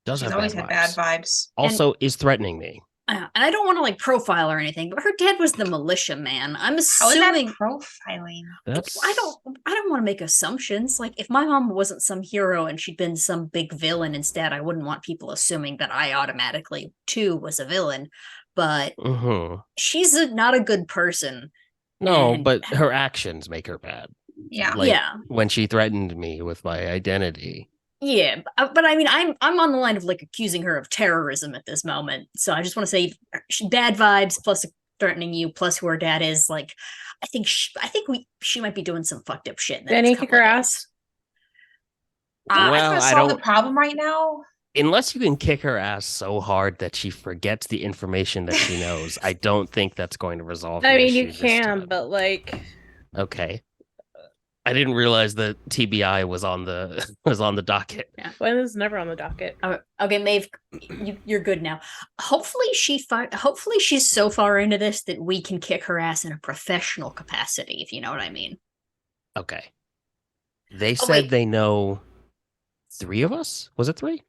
B: Does
D: She's
B: have
D: always
B: bad
D: had
B: vibes.
D: bad vibes.
B: Also, is threatening me.
C: And I don't want to like profile or anything, but her dad was the militia man. I'm
D: How is
C: assuming
D: that profiling?
B: That's
C: I don't want to make assumptions. Like if my mom wasn't some hero and she'd been some big villain instead, I wouldn't want people assuming that I automatically too was a villain. But
B: Mhm.
C: she's not a good person.
B: No,
C: And-
B: but her actions make her bad.
D: Yeah.
B: Like
C: yeah.
B: when she threatened me with my identity.
C: Yeah, but I mean, I'm on the line of like accusing her of terrorism at this moment. So I just want to say, bad vibes plus threatening you plus who her dad is. Like, I think she might be doing some fucked up shit. In the
E: Then
C: next
E: he kick
C: couple
E: her
C: of
E: ass.
C: days.
B: Well,
D: That's gonna
B: I
D: solve the
B: don't-
D: problem right now.
B: Unless you can kick her ass so hard that she forgets the information that she knows, I don't think that's going to resolve.
E: I
B: the
E: mean, you
B: issue this
E: can,
B: time.
E: but like,
B: Okay. I didn't realize that TBI was on the docket.
E: when is never on the docket.
C: Okay, Maeve, you're good now. Hopefully hopefully she's so far into this that we can kick her ass in a professional capacity, if you know what I mean.
B: Okay. They
C: Oh,
B: said
C: wait.
B: they know 3 of us? Was it 3?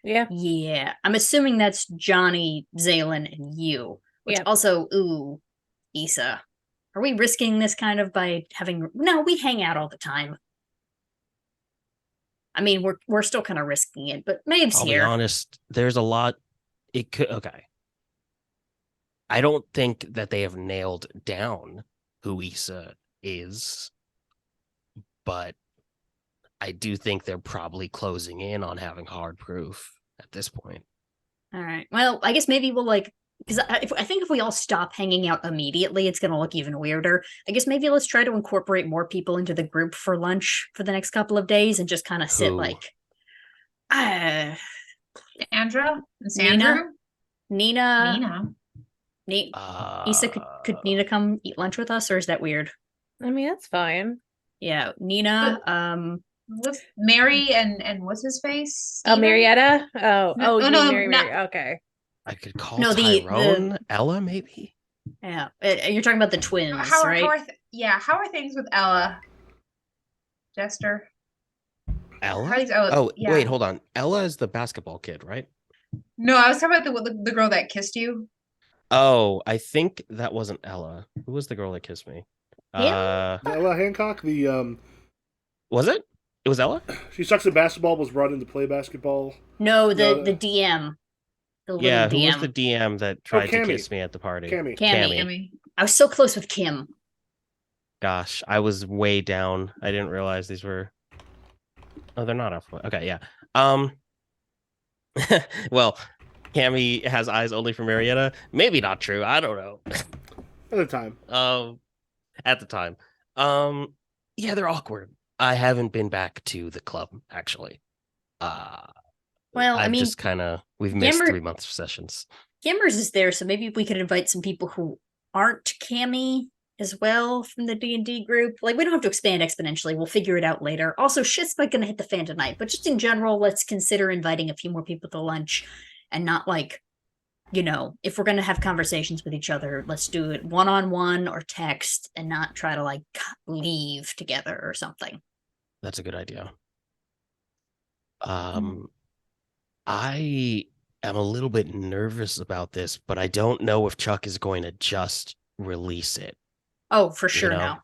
E: Yeah.
C: Yeah, I'm assuming that's Johnny, Zaylin, and you. Which
E: Yeah.
C: also, ooh, Issa. Are we risking this kind of by having? No, we hang out all the time. I mean, we're still kind of risking it, but Maeve's
B: I'll
C: here.
B: be honest, there's a lot it could okay. I don't think that they have nailed down who Issa is, but I do think they're probably closing in on having hard proof at this point.
C: All right. Well, I guess maybe we'll like because I think if we all stop hanging out immediately, it's going to look even weirder. I guess maybe let's try to incorporate more people into the group for lunch for the next couple of days and just kind of sit
B: Who?
C: like,
D: Sandra and
C: Nina?
D: Sandra.
C: Nina.
D: Nina.
C: Issa, could Nina come eat lunch with us, or is that weird?
E: I mean, that's fine.
C: Yeah, Nina.
D: What's Mary and what's his face?
E: Oh,
D: Steven?
E: Marietta?
D: No,
E: You mean
D: no,
E: Mary,
D: not-
E: Mary. Okay.
B: I could call
C: No, the-
B: Tyrone Ella, maybe.
C: Yeah, you're talking about the twins,
D: How
C: right?
D: how are things with Ella? Jester.
B: Ella?
D: How is Ella?
B: Oh,
D: yeah.
B: wait, hold on. Ella is the basketball kid, right?
D: No, I was talking about the girl that kissed you.
B: Oh, I think that wasn't Ella. Who was the girl that kissed me?
A: Ella Hancock,
B: Was it? It was Ella?
A: she sucks at basketball, was brought in to play basketball.
C: No, the
A: No.
C: DM. The little
B: Yeah,
C: DM.
B: who was the DM that tried to
A: Cammy.
B: kiss me at the party?
A: Cammy.
C: Cammy. I was so close with Kim.
B: Gosh, I was way down. I didn't realize these were. Oh, they're not alphabet. Okay, yeah. Well, Cammy has eyes only for Marietta. Maybe not true. I don't know.
A: At the time.
B: At the time. Yeah, they're awkward. I haven't been back to the club actually.
C: Well, I
B: I've
C: mean,
B: just we've missed
C: Gammer-
B: 3 months of sessions.
C: Gammers is there, so maybe we could invite some people who aren't Cammy as well from the D&D group. Like, we don't have to expand exponentially. We'll figure it out later. Also, shit's not gonna hit the fan tonight, but just in general, let's consider inviting a few more people to lunch and not like, if we're gonna have conversations with each other, let's do it one-on-one or text and not try to like leave together or something.
B: That's a good idea. I am a little bit nervous about this, but I don't know if Chuck is going to just release it.
C: Oh, for sure
B: know?
C: now.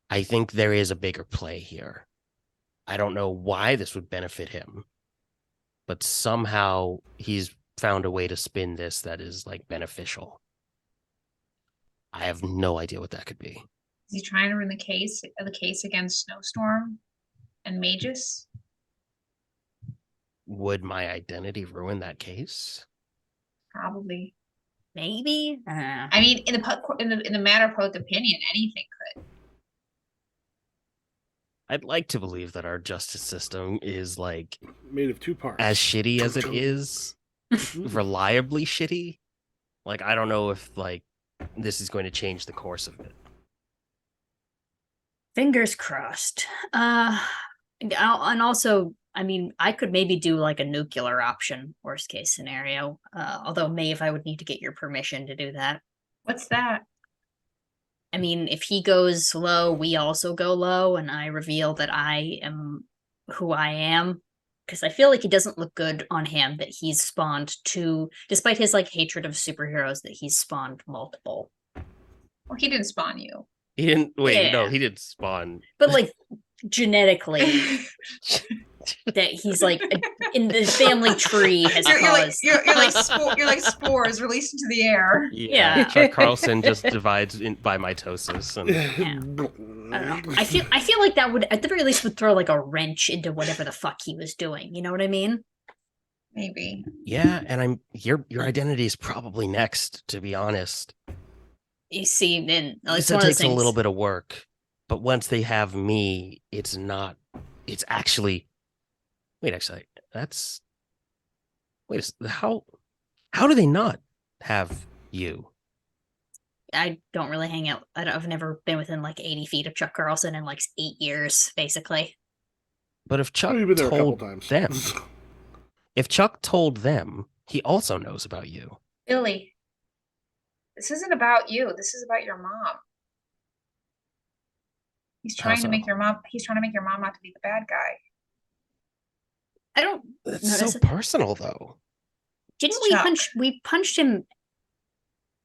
B: I think there is a bigger play here. I don't know why this would benefit him, but somehow he's found a way to spin this that is like beneficial. I have no idea what that could be.
D: Is he trying to win the case against Snowstorm and Magus?
B: Would my identity ruin that case?
D: Probably.
C: Maybe.
D: I mean, in the matter of public opinion, anything could.
B: I'd like to believe that our justice system is like
A: Made of 2 parts.
B: as shitty as it is, reliably shitty. Like, I don't know if like this is going to change the course of it.
C: Fingers crossed. And also, I mean, I could maybe do like a nuclear option, worst case scenario. Although Maeve, I would need to get your permission to do that.
D: What's that?
C: I mean, if he goes low, we also go low, and I reveal that I am who I am. Because I feel like it doesn't look good on him that he's spawned two, despite his like hatred of superheroes, that he's spawned multiple.
D: Well, he didn't spawn you.
B: He didn't wait, no,
C: Yeah.
B: he didn't spawn.
C: But like genetically, that he's like in the family tree has caused.
D: You're like spores released into the air.
C: Yeah.
B: Chuck Carlson just divides by mitosis. And
C: I don't know. I feel like that would at the very least would throw like a wrench into whatever the fuck he was doing. You know what I mean?
D: Maybe.
B: yeah, and your identity is probably next, to be honest.
C: You see, then it's
B: It
C: one of those
B: takes a
C: things.
B: little bit of work, but once they have me, it's actually that's how do they not have you?
C: I don't really hang out. I've never been within like 80 feet of Chuck Carlson in like 8 years, basically.
B: But if Chuck
A: We've been there a couple
B: told
A: times.
B: them, if Chuck told them, he also knows about you.
D: Billy, this isn't about you. This is about your mom. He's
B: How
D: trying to
B: so?
D: make your mom. He's trying to make your mom not to be the bad guy.
C: I don't.
B: It's
C: No,
B: so personal, though.
C: Didn't
D: It's Chuck.
C: we punched him?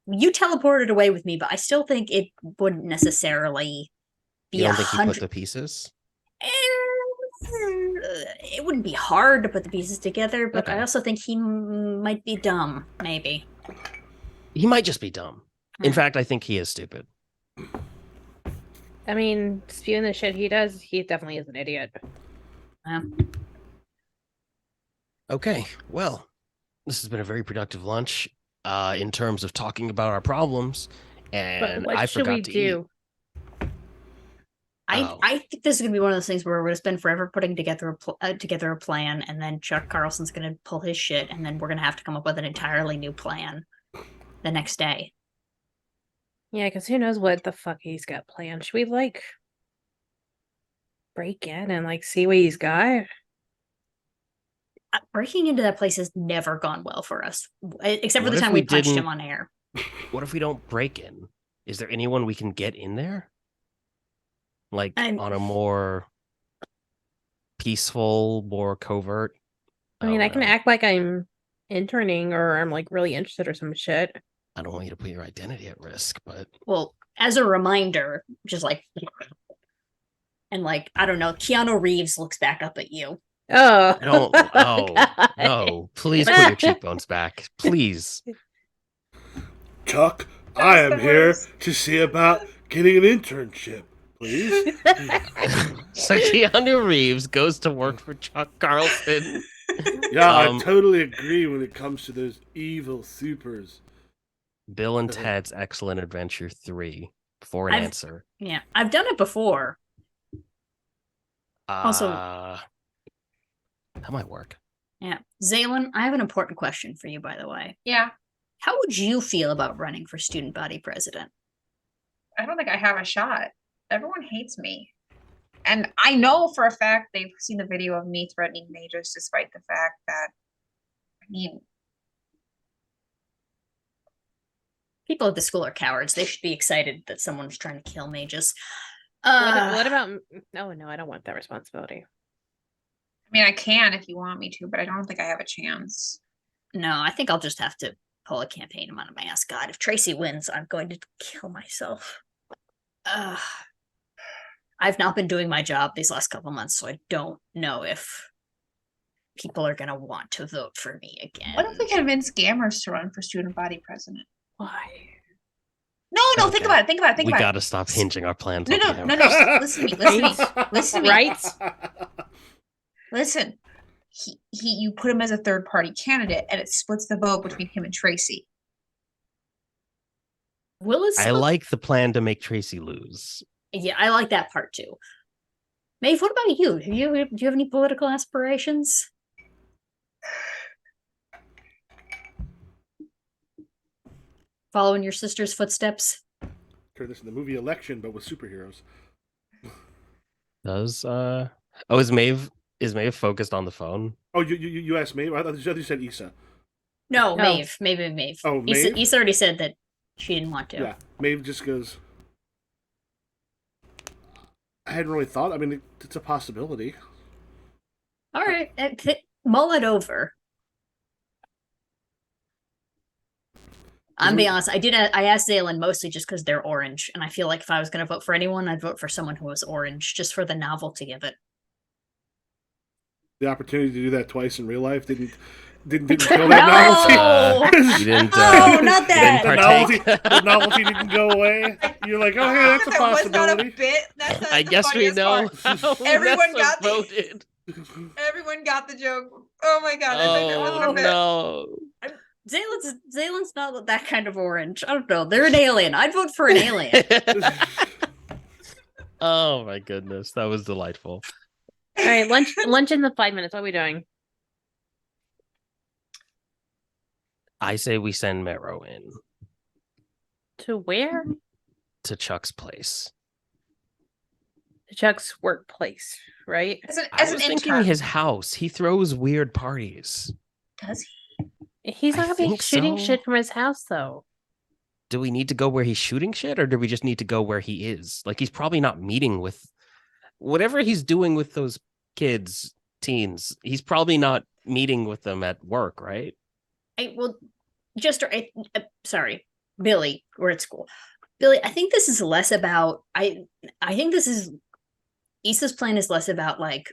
C: You teleported away with me, but I still think it wouldn't necessarily be
B: You don't
C: 100.
B: think he put the pieces?
C: It wouldn't be hard to put the pieces together, but I
B: Okay.
C: also think he might be dumb. Maybe.
B: He might just be dumb. In
C: Hmm.
B: fact, I think he is stupid.
E: I mean, spewing the shit he does, he definitely is an idiot.
B: Okay, well, this has been a very productive lunch in terms of talking about our problems,
E: But
B: and
E: what
B: I
E: should
B: forgot
E: we
B: to
E: do?
B: eat.
C: I think this is gonna be one of those things where we're gonna spend forever putting together a plan, and then Chuck Carlson's gonna pull his shit, and then we're gonna have to come up with an entirely new plan the next day.
E: Yeah, because who knows what the fuck he's got planned. Should we like break in and like see what he's got?
C: Breaking into that place has never gone well for us, except for
B: What
C: the
B: if
C: time
B: we
C: we punched
B: didn't-
C: him on air.
B: What if we don't break in? Is there anyone we can get in there? Like on a more peaceful, more covert?
E: I mean, I
B: don't
E: can
B: know.
E: act like I'm interning or I'm like really interested or some shit.
B: I don't want you to put your identity at risk, but
C: Well, as a reminder, just like, and like, I don't know, Keanu Reeves looks back up at you.
E: Oh,
B: I don't. Oh
E: God.
B: no! Please put your cheekbones back, please.
A: Chuck,
D: That
A: I
D: was
A: am
D: the
A: here
D: worst.
A: to see about getting an internship, please.
B: So Keanu Reeves goes to work for Chuck Carlson.
A: Yeah, I
B: Um,
A: totally agree when it comes to those evil supers.
B: Bill and Ted's Excellent Adventure 3 for an
C: I've-
B: answer.
C: Yeah, I've done it before. Also-
B: That might work.
C: Yeah, Zaylin, I have an important question for you, by the way.
D: Yeah,
C: How would you feel about running for student body president?
D: I don't think I have a shot. Everyone hates me. And I know for a fact they've seen the video of me threatening majors, despite the fact that, I mean,
C: People at the school are cowards. They should be excited that someone's trying to kill mages.
E: What about? Oh no, I don't want that responsibility.
D: I can if you want me to, but I don't think I have a chance.
C: No, I think I'll just have to pull a campaign out of my ass. God, if Tracy wins, I'm going to kill myself. I've not been doing my job these last couple months, so I don't know if people are going to want to vote for me again.
D: What if we convince Gamers to run for student body president?
E: Why?
D: No, think
B: Okay.
D: about it. Think about it. Think
B: We
D: about
B: gotta stop hinging our plans
D: No,
B: on
D: no,
B: him.
D: no, no. Listen to me. Listen to me. Listen to me.
E: Right?
D: Listen. You put him as a third party candidate, and it splits the vote between him and Tracy.
C: Will it
B: I
C: split-
B: like the plan to make Tracy lose.
C: Yeah, I like that part too. Maeve, what about you? Do you have any political aspirations? Following your sister's footsteps?
A: Turn this into the movie Election, but with superheroes.
B: Does oh is Maeve focused on the phone?
A: Oh, you asked me? I thought you said Issa.
C: No,
E: No.
C: Maeve.
A: Oh,
C: Issa,
A: Maeve?
C: Issa already said that she didn't want to.
A: Yeah, Maeve just goes. I hadn't really thought. I mean, it's a possibility.
C: All right, mull it over. I'm being honest. I asked Zaylin mostly just because they're orange, and I feel like if I was going to vote for anyone, I'd vote for someone who was orange, just for the novelty of it.
A: The opportunity to do that twice in real life didn't kill that
C: No!
A: novelty.
B: You didn't.
C: Oh, not
B: you
C: that!
B: didn't
A: The
B: partake.
A: novelty, the novelty didn't go away. You're like, oh, hey, that's a
D: If it was not a
A: possibility.
D: bit, that's
B: I
D: the
B: guess we
D: funniest
B: know.
D: part.
B: How
D: Everyone
B: Nessa
D: got the-
B: voted.
D: Everyone got the joke. Oh my god! I think it wasn't a
B: Oh
D: bit.
B: no!
C: Zaylin's not that kind of orange. I don't know. They're an alien. I'd vote for an alien.
B: Oh my goodness, that was delightful.
E: All right, lunch in the 5 minutes. What are we doing?
B: I say we send Mero in
E: To where?
B: to Chuck's place.
E: To Chuck's workplace, right?
D: As an,
B: I
D: as
B: was
D: an
B: thinking
D: intern,
B: his house. He throws weird parties.
D: does he?
E: He's
B: I
E: not gonna be
B: think
E: shooting
B: so.
E: shit from his house, though.
B: Do we need to go where he's shooting shit, or do we just need to go where he is? Like, he's probably not meeting with whatever he's doing with those kids, teens. He's probably not meeting with them at work, right?
C: Sorry, Billy. We're at school. Billy, I think this is less about. I think this is. Issa's plan is less about like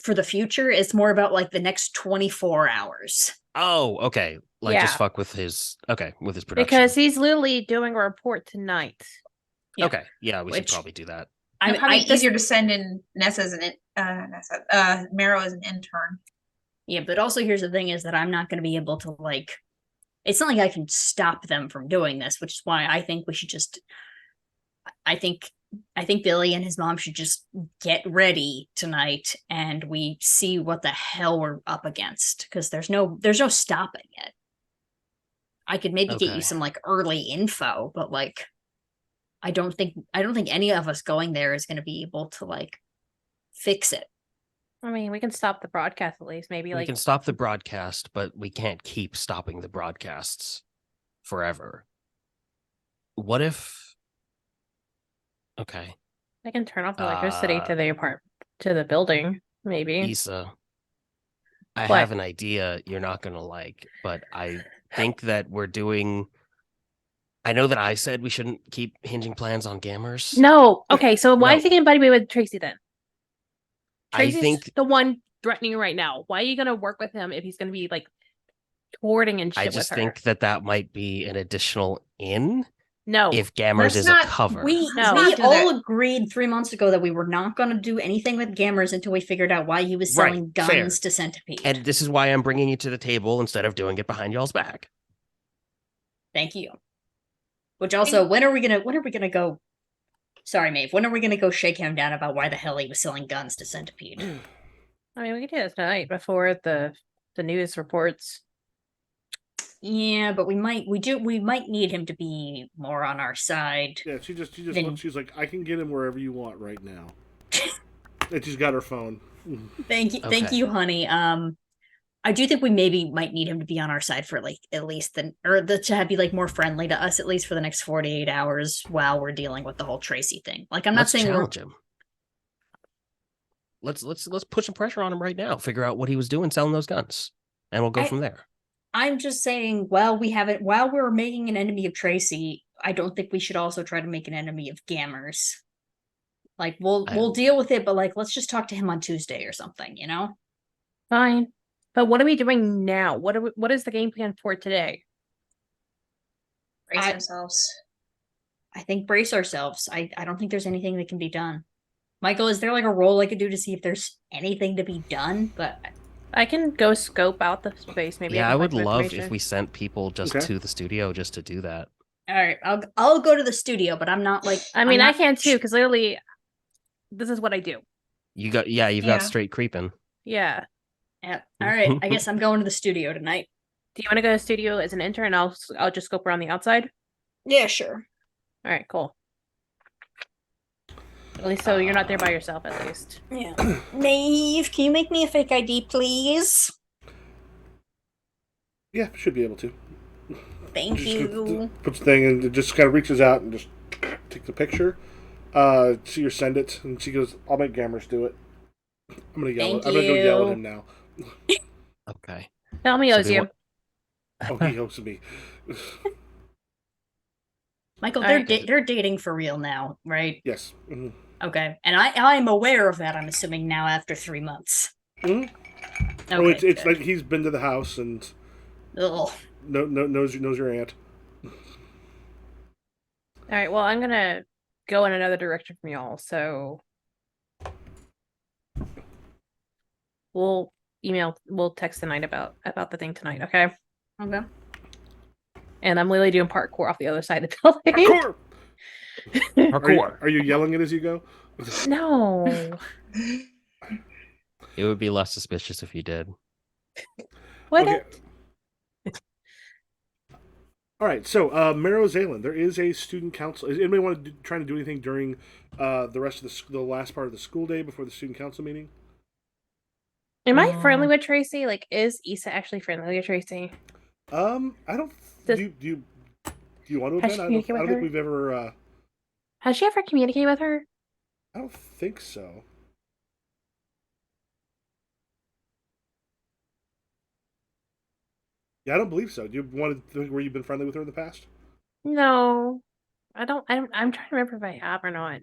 C: for the future. It's more about like the next 24 hours.
B: Oh, okay. Like, just
E: Yeah.
B: fuck with his production.
E: Because he's literally doing a report tonight.
C: Yeah.
B: Okay, yeah, we should
C: Which-
B: probably do that.
D: It'd probably be
C: this-
D: easier to send in Nessa as Mero as an intern.
C: Yeah, but also here's the thing: is that I'm not going to be able to like. It's not like I can stop them from doing this, which is why I think we should just. I think I think Billy and his mom should just get ready tonight, and we see what the hell we're up against, because there's no stopping it. I could maybe get you
B: Okay.
C: some like early info, but like I don't think any of us going there is going to be able to like fix it.
E: I mean, we can stop the broadcast at least. Maybe
B: We
E: like
B: can stop the broadcast, but we can't keep stopping the broadcasts forever. What if? Okay,
E: I can turn off the electricity to the building. Maybe.
B: Issa, I
E: What?
B: have an idea you're not gonna like, but I think that we're doing. I know that I said we shouldn't keep hinging plans on gammers.
E: No. Okay. So why
B: No.
E: is he gonna buddy me with Tracy then?
B: I
E: Tracy's
B: think
E: the one threatening you right now. Why are you gonna work with him if he's gonna be like hoarding and shit
B: I
E: with
B: just
E: her?
B: think that might be an additional in
E: No.
B: if Gammers
D: Let's
B: is
D: not-
B: a cover.
C: We
E: No.
C: we
D: Not do
C: all
D: that.
C: agreed 3 months ago that we were not going to do anything with Gammers until we figured out why he was
B: Right,
C: selling
B: fair.
C: guns to Centipede.
B: And this is why I'm bringing you to the table instead of doing it behind y'all's back.
C: Thank you. Which also, when are we gonna go? Sorry, Maeve. When are we gonna go shake him down about why the hell he was selling guns to Centipede?
E: I mean, we could do this tonight before the news reports.
C: Yeah, but we might need him to be more on our side.
A: Yeah, she just
C: Then-
A: looked. She's like, I can get him wherever you want right now. And she's got her phone.
C: Thank
B: Okay.
C: you, honey. I do think we maybe might need him to be on our side for like at least to be like more friendly to us at least for the next 48 hours while we're dealing with the whole Tracy thing. Like I'm not
B: Let's
C: saying
B: challenge him. Let's put some pressure on him right now. Figure out what he was doing selling those guns, and we'll go from there.
C: I'm just saying, while we're making an enemy of Tracy, I don't think we should also try to make an enemy of Gammers. Like we'll deal with it, but like let's just talk to him on Tuesday or something, you know?
E: Fine. But what are we doing now? What is the game plan for today?
D: Brace
C: I-
D: ourselves.
C: I think brace ourselves. I don't think there's anything that can be done. Michael, is there like a roll I could do to see if there's anything to be done? But
E: I can go scope out the space. Maybe
B: Yeah,
E: I
B: I
E: can
B: would
E: find some
B: love if
E: information.
B: we sent people just
A: Okay.
B: to the studio just to do that.
C: all right, I'll go to the studio, but I'm not like
E: I mean,
C: I'm
E: I
C: not-
E: can too, because literally, this is what I do.
B: You've got
D: Yeah.
B: straight creeping.
E: Yeah.
C: Yeah. All right, I guess I'm going to the studio tonight.
E: Do you want to go to the studio as an intern? I'll just scope around the outside.
C: Yeah, sure.
E: All right, cool. At least so you're not there by yourself. At least.
C: Yeah. Maeve, can you make me a fake ID, please?
A: Yeah, should be able to.
C: Thank
A: Just
C: you.
A: puts the thing and it just kind of reaches out and just takes a picture. She send it, and she goes, "I'll make Gammers do it." I'm gonna yell.
C: Thank
A: I'm gonna go yell
C: you.
A: at him now.
B: Okay.
E: Tell me,
B: So
E: owes
B: do
E: you.
B: what-
A: Oh, he owes me.
C: Michael,
E: All
C: they're
E: right.
C: they're dating for real now, right?
A: Yes. Mm-hmm.
C: Okay, and I'm aware of that. I'm assuming now after 3 months.
A: Mm-hmm.
C: Okay,
A: Oh, it's
C: good.
A: like he's been to the house and
C: Ugh.
A: knows your aunt.
E: All right. Well, I'm gonna go in another direction from y'all. So we'll text tonight about the thing tonight. Okay.
C: Okay.
E: And I'm literally doing parkour off the other side of the building.
A: Parkour!
B: Parkour.
A: Are you yelling it as you go?
E: No.
B: It would be less suspicious if you did.
E: What?
A: Okay. All right, so Mero Zalen, there is a student council. Is anybody want to trying to do anything during the rest of the last part of the school day before the student council meeting?
E: Am I friendly with Tracy? Like, is Issa actually friendly with Tracy?
A: I don't.
E: Does-
A: Do you want to
E: Has
A: attend?
E: she
A: I
E: communicated
A: don't
E: with
A: think
E: her?
A: we've ever.
E: Has she ever communicated with her?
A: I don't think so. Yeah, I don't believe so. Do you want to think where you've been friendly with her in the past?
E: No. I don't. I'm trying to remember if I have or not.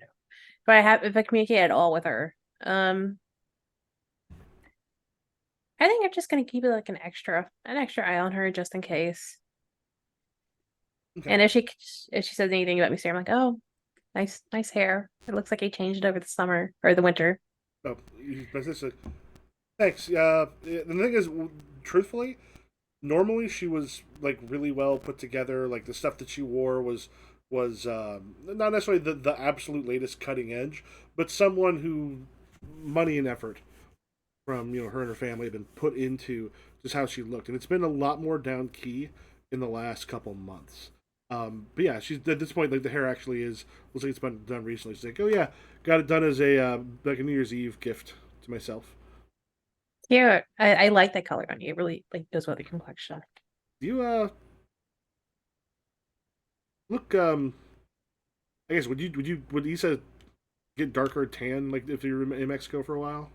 E: If I communicate at all with her. I think I'm just gonna keep it like an extra eye on her just in case.
A: Okay.
E: And if she says anything about me, I'm like, oh, nice hair. It looks like he changed it over the summer or the winter.
A: Oh, thanks. The thing is, truthfully, normally she was like really well put together. Like the stuff that she wore was was not necessarily the absolute latest cutting edge, but someone who money and effort from her and her family have been put into just how she looked, and it's been a lot more down key in the last couple months. But yeah, she's at this point, like the hair actually is looks like it's been done recently. She's like, oh yeah, got it done as a like a New Year's Eve gift to myself.
E: Yeah, I like that color on you. It really like goes with the complexion.
A: You look I guess would you say get darker tan like if you were in Mexico for a while?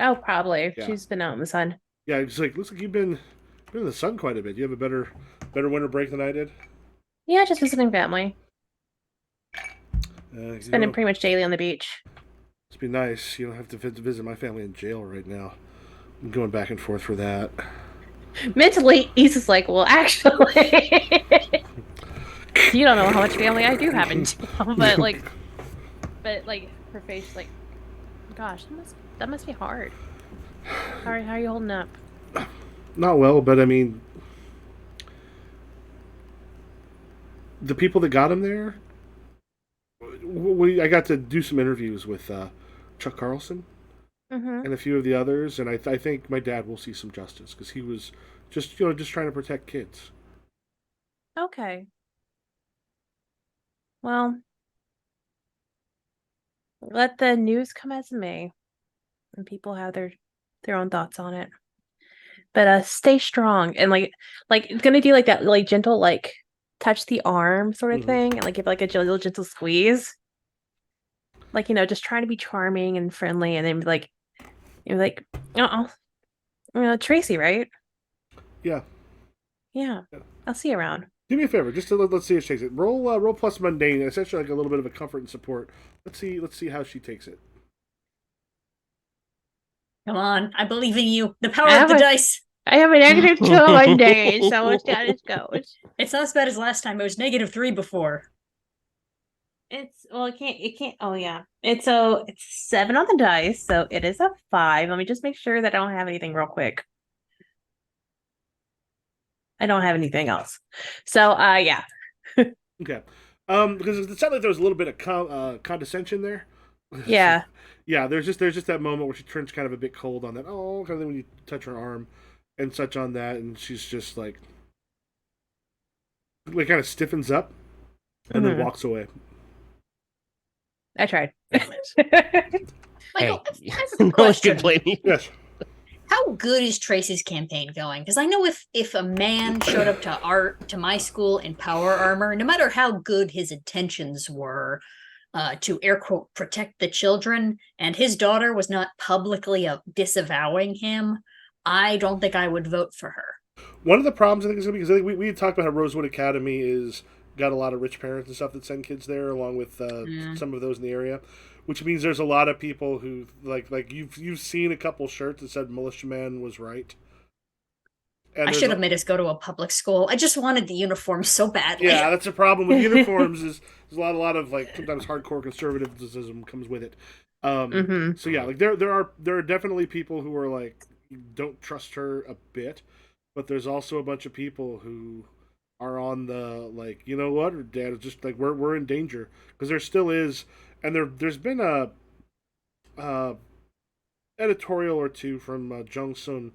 E: Oh, probably.
A: Yeah.
E: She's been out in the sun.
A: Yeah, it's like looks like you've been in the sun quite a bit. You have a better winter break than I did.
E: Yeah, just visiting family. Spending pretty much daily on the beach.
A: It's be nice. You don't have to visit my family in jail right now. I'm going back and forth for that.
E: Mentally, Issa's like, well, actually, you don't know how much family I do have in jail, but like her face, like, gosh, that must be hard. How are you holding up?
A: Not well, but I mean, the people that got him there. I got to do some interviews with Chuck Carlson and a few of the others, and I think my dad will see some justice because he was just just trying to protect kids.
E: Okay. Well, let the news come as it may, and people have their own thoughts on it. But stay strong and like it's gonna do like that like gentle like touch the arm sort of thing and like give like a little gentle squeeze. Like, just trying to be charming and friendly and then like you're like, Tracy, right?
A: Yeah.
E: Yeah. I'll see you around.
A: Do me a favor, just to let's see if she takes it. Roll plus mundane, essentially like a little bit of a comfort and support. Let's see how she takes it.
C: Come on, I believe in you. The power of the dice.
E: I have a -2 on Monday, so it's status goes.
C: It's not as bad as last time. It was -3 before.
E: It can't. Oh yeah, it's 7 on the dice, so it is a 5. Let me just make sure that I don't have anything real quick. I don't have anything else. So yeah.
A: Okay. Because it sounded like there was a little bit of condescension there.
E: Yeah.
A: Yeah, there's just that moment where she turns kind of a bit cold on that. Oh, kind of thing when you touch her arm and such on that, and she's just like kind of stiffens up and then walks away.
E: I tried.
C: Michael,
B: Hey,
C: I have a
B: no one
C: question.
B: can blame you.
A: Yes.
C: How good is Tracy's campaign going? Because I know if a man showed up to my school in power armor, no matter how good his intentions were, to air quote protect the children, and his daughter was not publicly disavowing him, I don't think I would vote for her.
A: One of the problems I think is going to be because I think we had talked about how Rosewood Academy is got a lot of rich parents and stuff that send kids there, along with some of those in the area, which means there's a lot of people who like you've seen a couple shirts that said Militiaman was right.
C: And I should have made us go to a public school. I just wanted the uniform so badly.
A: Yeah, that's a problem with uniforms. Is there's a lot of like sometimes hardcore conservatism comes with it. So yeah, like there are definitely people who are like don't trust her a bit, but there's also a bunch of people who are on the like what, or dad is just like we're in danger because there still is, and there's been a editorial or two from Jung Sun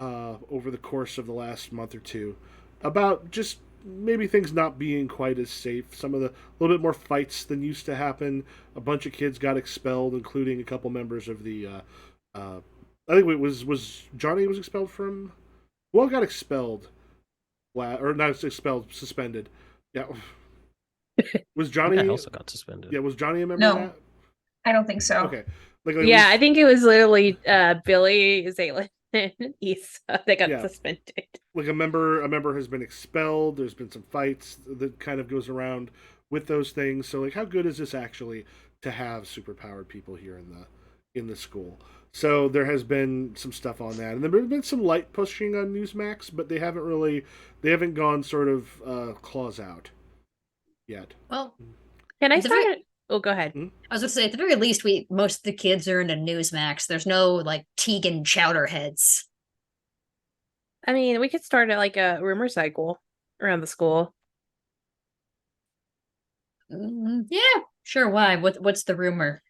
A: over the course of the last month or two about just maybe things not being quite as safe. Some of the a little bit more fights than used to happen. A bunch of kids got expelled, including a couple members of the. I think it was Johnny was expelled from. Well, got expelled, or not expelled, suspended. Yeah. Was Johnny?
B: I also got suspended.
A: Yeah, was Johnny a member
D: No.
A: of that?
D: I don't think so.
A: Okay.
E: Yeah, I think it was literally Billy, Zaylin, and Issa that got suspended.
A: Like a member has been expelled. There's been some fights that kind of goes around with those things. So like, how good is this actually to have superpowered people here in the school? So there has been some stuff on that, and there has been some light pushing on Newsmax, but they haven't gone sort of claws out yet.
C: Well,
E: can I start? Oh, go ahead.
C: I was going to say, at the very least, most of the kids are into Newsmax. There's no like Tegan Chowderheads.
E: I mean, we could start like a rumor cycle around the school.
C: Yeah, sure. Why? What's the rumor?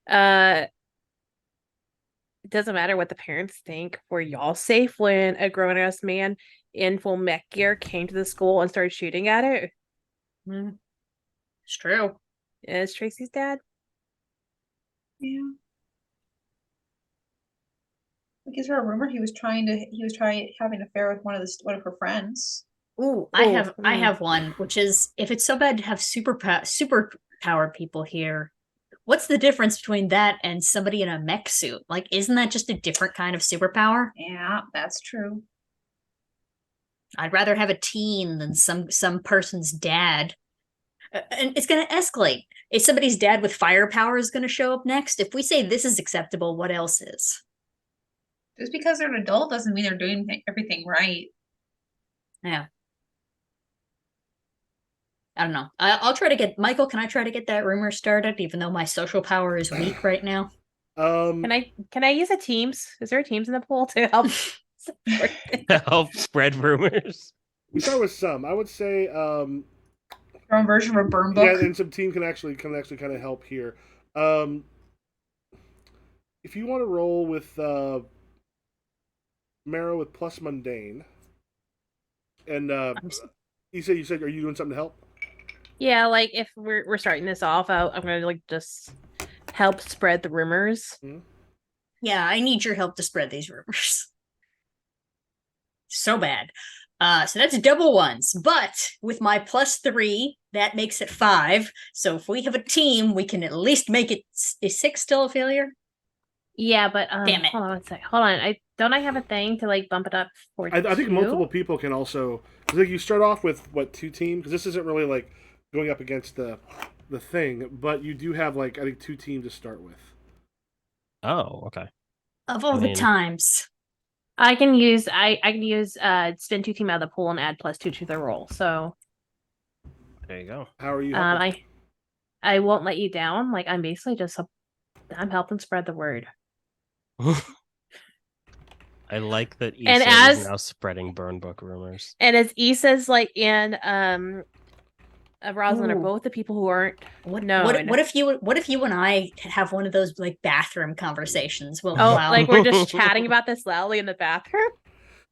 E: It doesn't matter what the parents think. Were y'all safe when a grown-ass man in full mech gear came to the school and started shooting at it?
C: It's true.
E: Is Tracy's dad?
D: Yeah. Like, is there a rumor he was having an affair with one of her friends?
C: Ooh, I have one, which is if it's so bad to have super powered people here, what's the difference between that and somebody in a mech suit? Like, isn't that just a different kind of superpower?
D: Yeah, that's true.
C: I'd rather have a teen than some person's dad. And it's going to escalate. If somebody's dad with firepower is going to show up next, if we say this is acceptable, what else is?
D: Just because they're an adult doesn't mean they're doing everything right.
C: Yeah. I don't know. I'll try to get Michael. Can I try to get that rumor started, even though my social power is weak right now?
E: Can I use a Teams? Is there a Teams in the pool to help support it?
B: To help spread rumors.
A: We start with some. I would say
D: Your own version of a burn book.
A: yeah, and some team can actually kind of help here. If you want to roll with Marrow with plus mundane, and you said, are you doing something to help?
E: Yeah, like if we're starting this off, I'm gonna like just help spread the rumors.
C: Yeah, I need your help to spread these rumors. So bad. So that's double ones, but with my +3, that makes it 5. So if we have a team, we can at least make it. Is 6 still a failure?
E: Yeah, but
C: Damn it.
E: hold on one sec. Hold on. I have a thing to like bump it up for
A: I think
E: 2?
A: multiple people can also. Cause like you start off with what 2 teams? Because this isn't really like going up against the thing, but you do have like I think 2 teams to start with.
B: Oh, okay.
C: Of all the times.
E: I can use spin 2 team out of the pool and add +2 to the roll. So
B: There you go.
A: How are you helping?
E: I won't let you down. Like I'm basically just I'm helping spread the word.
B: I like that
E: And
B: Issa is now spreading burn book rumors.
E: And as Issa's like in Rosalind are both the people who aren't known.
C: What if you and I have one of those like bathroom conversations? Well,
E: like we're just chatting about this loudly in the bathroom?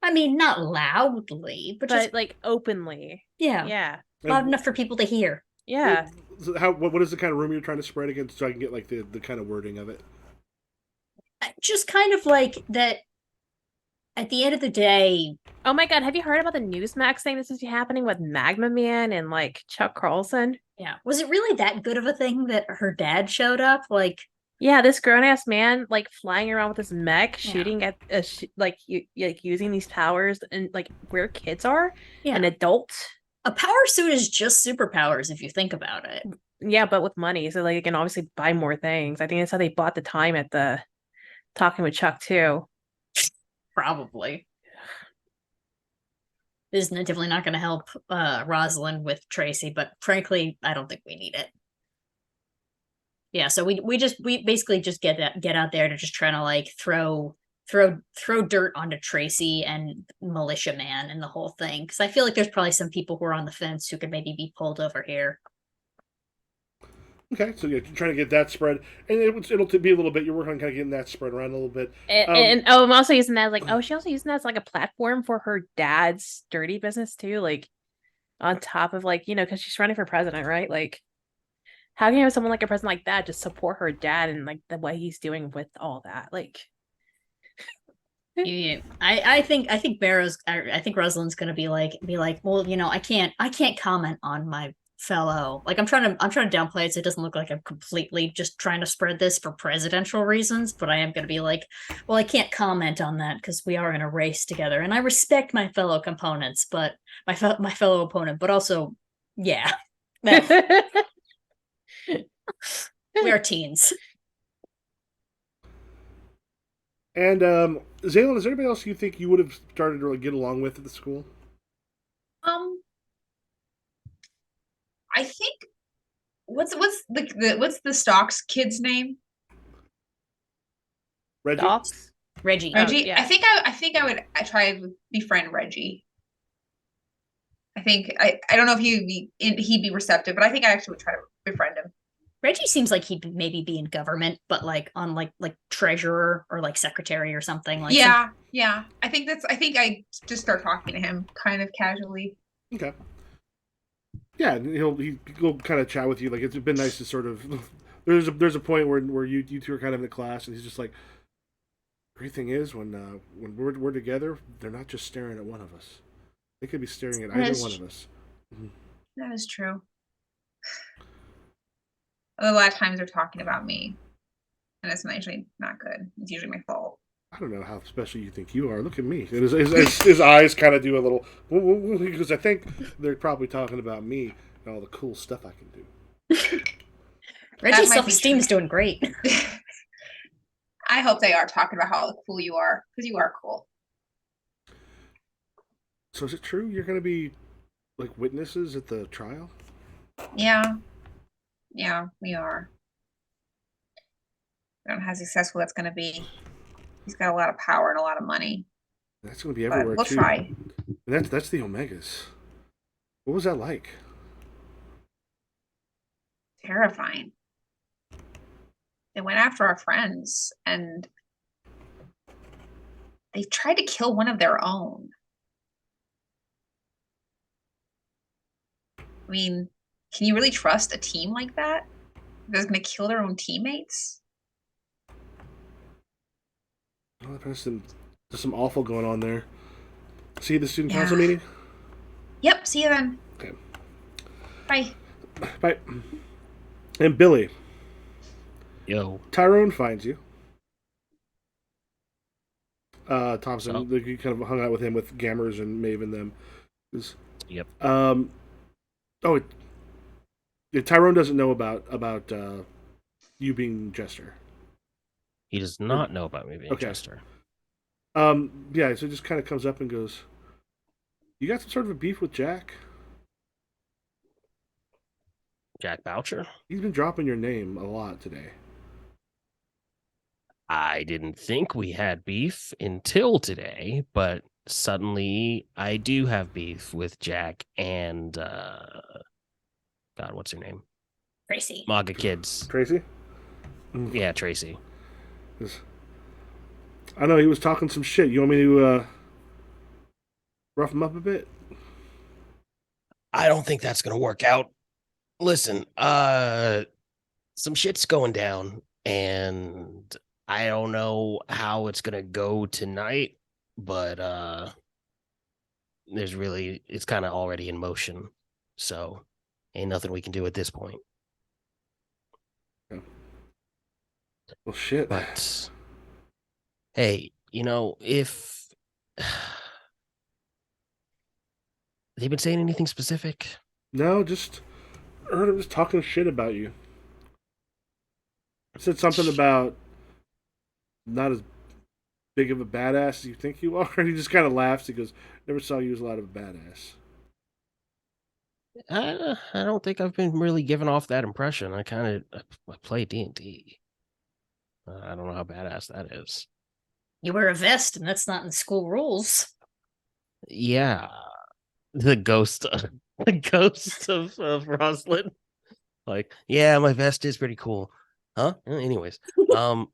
C: I mean, not loudly, but just
E: like openly.
C: Yeah.
E: Yeah.
C: Loud enough for people to hear.
E: Yeah.
A: So what is the kind of rumor you're trying to spread against so I can get like the kind of wording of it?
C: Just kind of like that at the end of the day.
E: Oh my god, have you heard about the Newsmax thing this is happening with Magma Man and like Chuck Carlson?
C: Yeah. Was it really that good of a thing that her dad showed up? Like,
E: yeah, this grown-ass man like flying around with his mech, shooting at using these powers and like where kids are, an adult.
C: A power suit is just superpowers if you think about it.
E: Yeah, but with money, so like you can obviously buy more things. I think that's how they bought the time at the Talking with Chuck too.
C: Probably. This is definitely not going to help Rosalind with Tracy, but frankly, I don't think we need it. Yeah, so we basically just get out there to just trying to like throw dirt onto Tracy and Militia Man and the whole thing, because I feel like there's probably some people who are on the fence who could maybe be pulled over here.
A: Okay, so you're trying to get that spread, and it'll be a little bit. You're working on kind of getting that spread around a little bit.
E: And I'm also using that as like, she also using that as like a platform for her dad's dirty business too, like on top of like, because she's running for president, right? Like, how can you have someone like a president like that just support her dad and like the way he's doing with all that? Like,
C: yeah, I think Rosalind's gonna be like, well, I can't comment on my fellow. Like I'm trying to downplay it so it doesn't look like I'm completely just trying to spread this for presidential reasons, but I am going to be like, well, I can't comment on that because we are in a race together and I respect my fellow components, but my fellow opponent, but also, yeah. We are teens.
A: And Zaylin, is there anybody else you think you would have started to really get along with at the school?
D: I think what's the Stocks kid's name?
A: Reggie.
E: Stocks?
C: Reggie.
D: Reggie.
E: Oh, yeah.
D: I think I would try to befriend Reggie. I think I don't know if he'd be receptive, but I think I actually would try to befriend him.
C: Reggie seems like he'd maybe be in government, but like on like treasurer or like secretary or something like.
D: Yeah, yeah. I think I just start talking to him kind of casually.
A: Okay. Yeah, and he'll kind of chat with you. Like it's been nice to sort of. There's a point where you two are kind of in the class, and he's just like, great thing is when we're together, they're not just staring at one of us. They could be staring at either one of us. Mm-hmm.
D: That is true. A lot of times they're talking about me, and it's usually not good. It's usually my fault.
A: I don't know how special you think you are. Look at me. His eyes kind of do a little because I think they're probably talking about me and all the cool stuff I can do.
C: Reggie's self-esteem is doing great.
D: I hope they are talking about how cool you are, because you are cool.
A: So is it true you're going to be like witnesses at the trial?
D: Yeah, we are. I don't know how successful that's going to be. He's got a lot of power and a lot of money.
A: That's going to be everywhere
D: we'll
A: too.
D: Try.
A: And that's the Omegas. What was that like?
D: Terrifying. They went after our friends and they tried to kill one of their own. I mean, can you really trust a team like that? That's going to kill their own teammates?
A: Well, there's some awful going on there. See you at the student council meeting?
D: Yep, see you then.
A: Okay.
D: Bye.
A: Bye. And Billy.
B: Yo.
A: Tyrone finds you. Thompson, you kind of hung out with him with Gammers and Maven them.
B: Yep.
A: Tyrone doesn't know about you being Jester.
B: He does not know about me being Jester.
A: Yeah, so it just kind of comes up and goes, you got some sort of a beef with Jack?
B: Jack Boucher?
A: He's been dropping your name a lot today.
B: I didn't think we had beef until today, but suddenly I do have beef with Jack and God, what's her name?
C: Tracy.
B: MAGA Kids.
A: Tracy?
B: Yeah, Tracy.
A: I know he was talking some shit. You want me to rough him up a bit?
B: I don't think that's gonna work out. Listen, some shit's going down, and I don't know how it's gonna go tonight, but it's kind of already in motion, so ain't nothing we can do at this point.
A: Yeah. Well, shit.
B: But hey, if they've been saying anything specific?
A: No, just heard him just talking shit about you. I said something about not as big of a badass as you think you are. And he just kind of laughs. He goes, never saw you as a lot of a badass.
B: I don't think I've been really giving off that impression. I play D&D. I don't know how badass that is.
C: You wear a vest, and that's not in the school rules.
B: Yeah, the ghost of Roslyn. Like, yeah, my vest is pretty cool, huh? Anyways, no,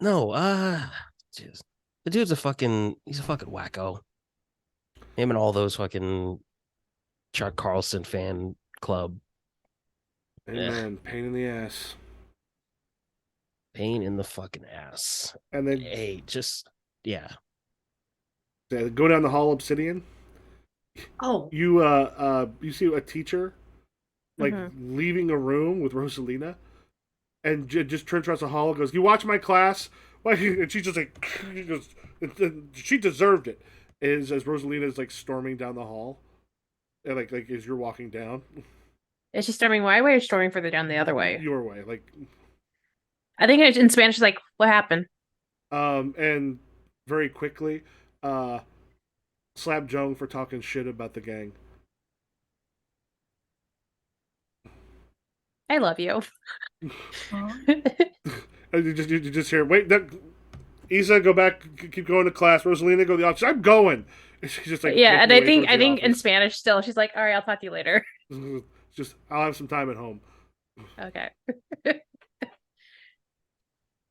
B: jeez. The dude's he's a fucking wacko. Him and all those fucking Chuck Carlson fan club.
A: Amen. Pain in the ass.
B: Pain in the fucking ass.
A: And then,
B: hey, yeah.
A: Go down the hall, Obsidian.
C: Oh,
A: you see a teacher like leaving a room with Rosalina, and just turns across the hall and goes, "You watch my class?" And she's just like, she deserved it. As Rosalina is like storming down the hall, and like as you're walking down.
E: Is she storming my way or storming further down the other way?
A: Your way, like.
E: I think in Spanish it's like, what happened?
A: And very quickly, slap Jung for talking shit about the gang.
E: I love you.
A: You just hear, wait, Isa, go back, keep going to class. Rosalina, go to the office. I'm going. She's just like
E: Yeah, and
A: making her way
E: I
A: towards
E: think
A: the
E: in
A: office.
E: Spanish still, she's like, "All right, I'll talk to you later."
A: Just I'll have some time at home.
E: Okay.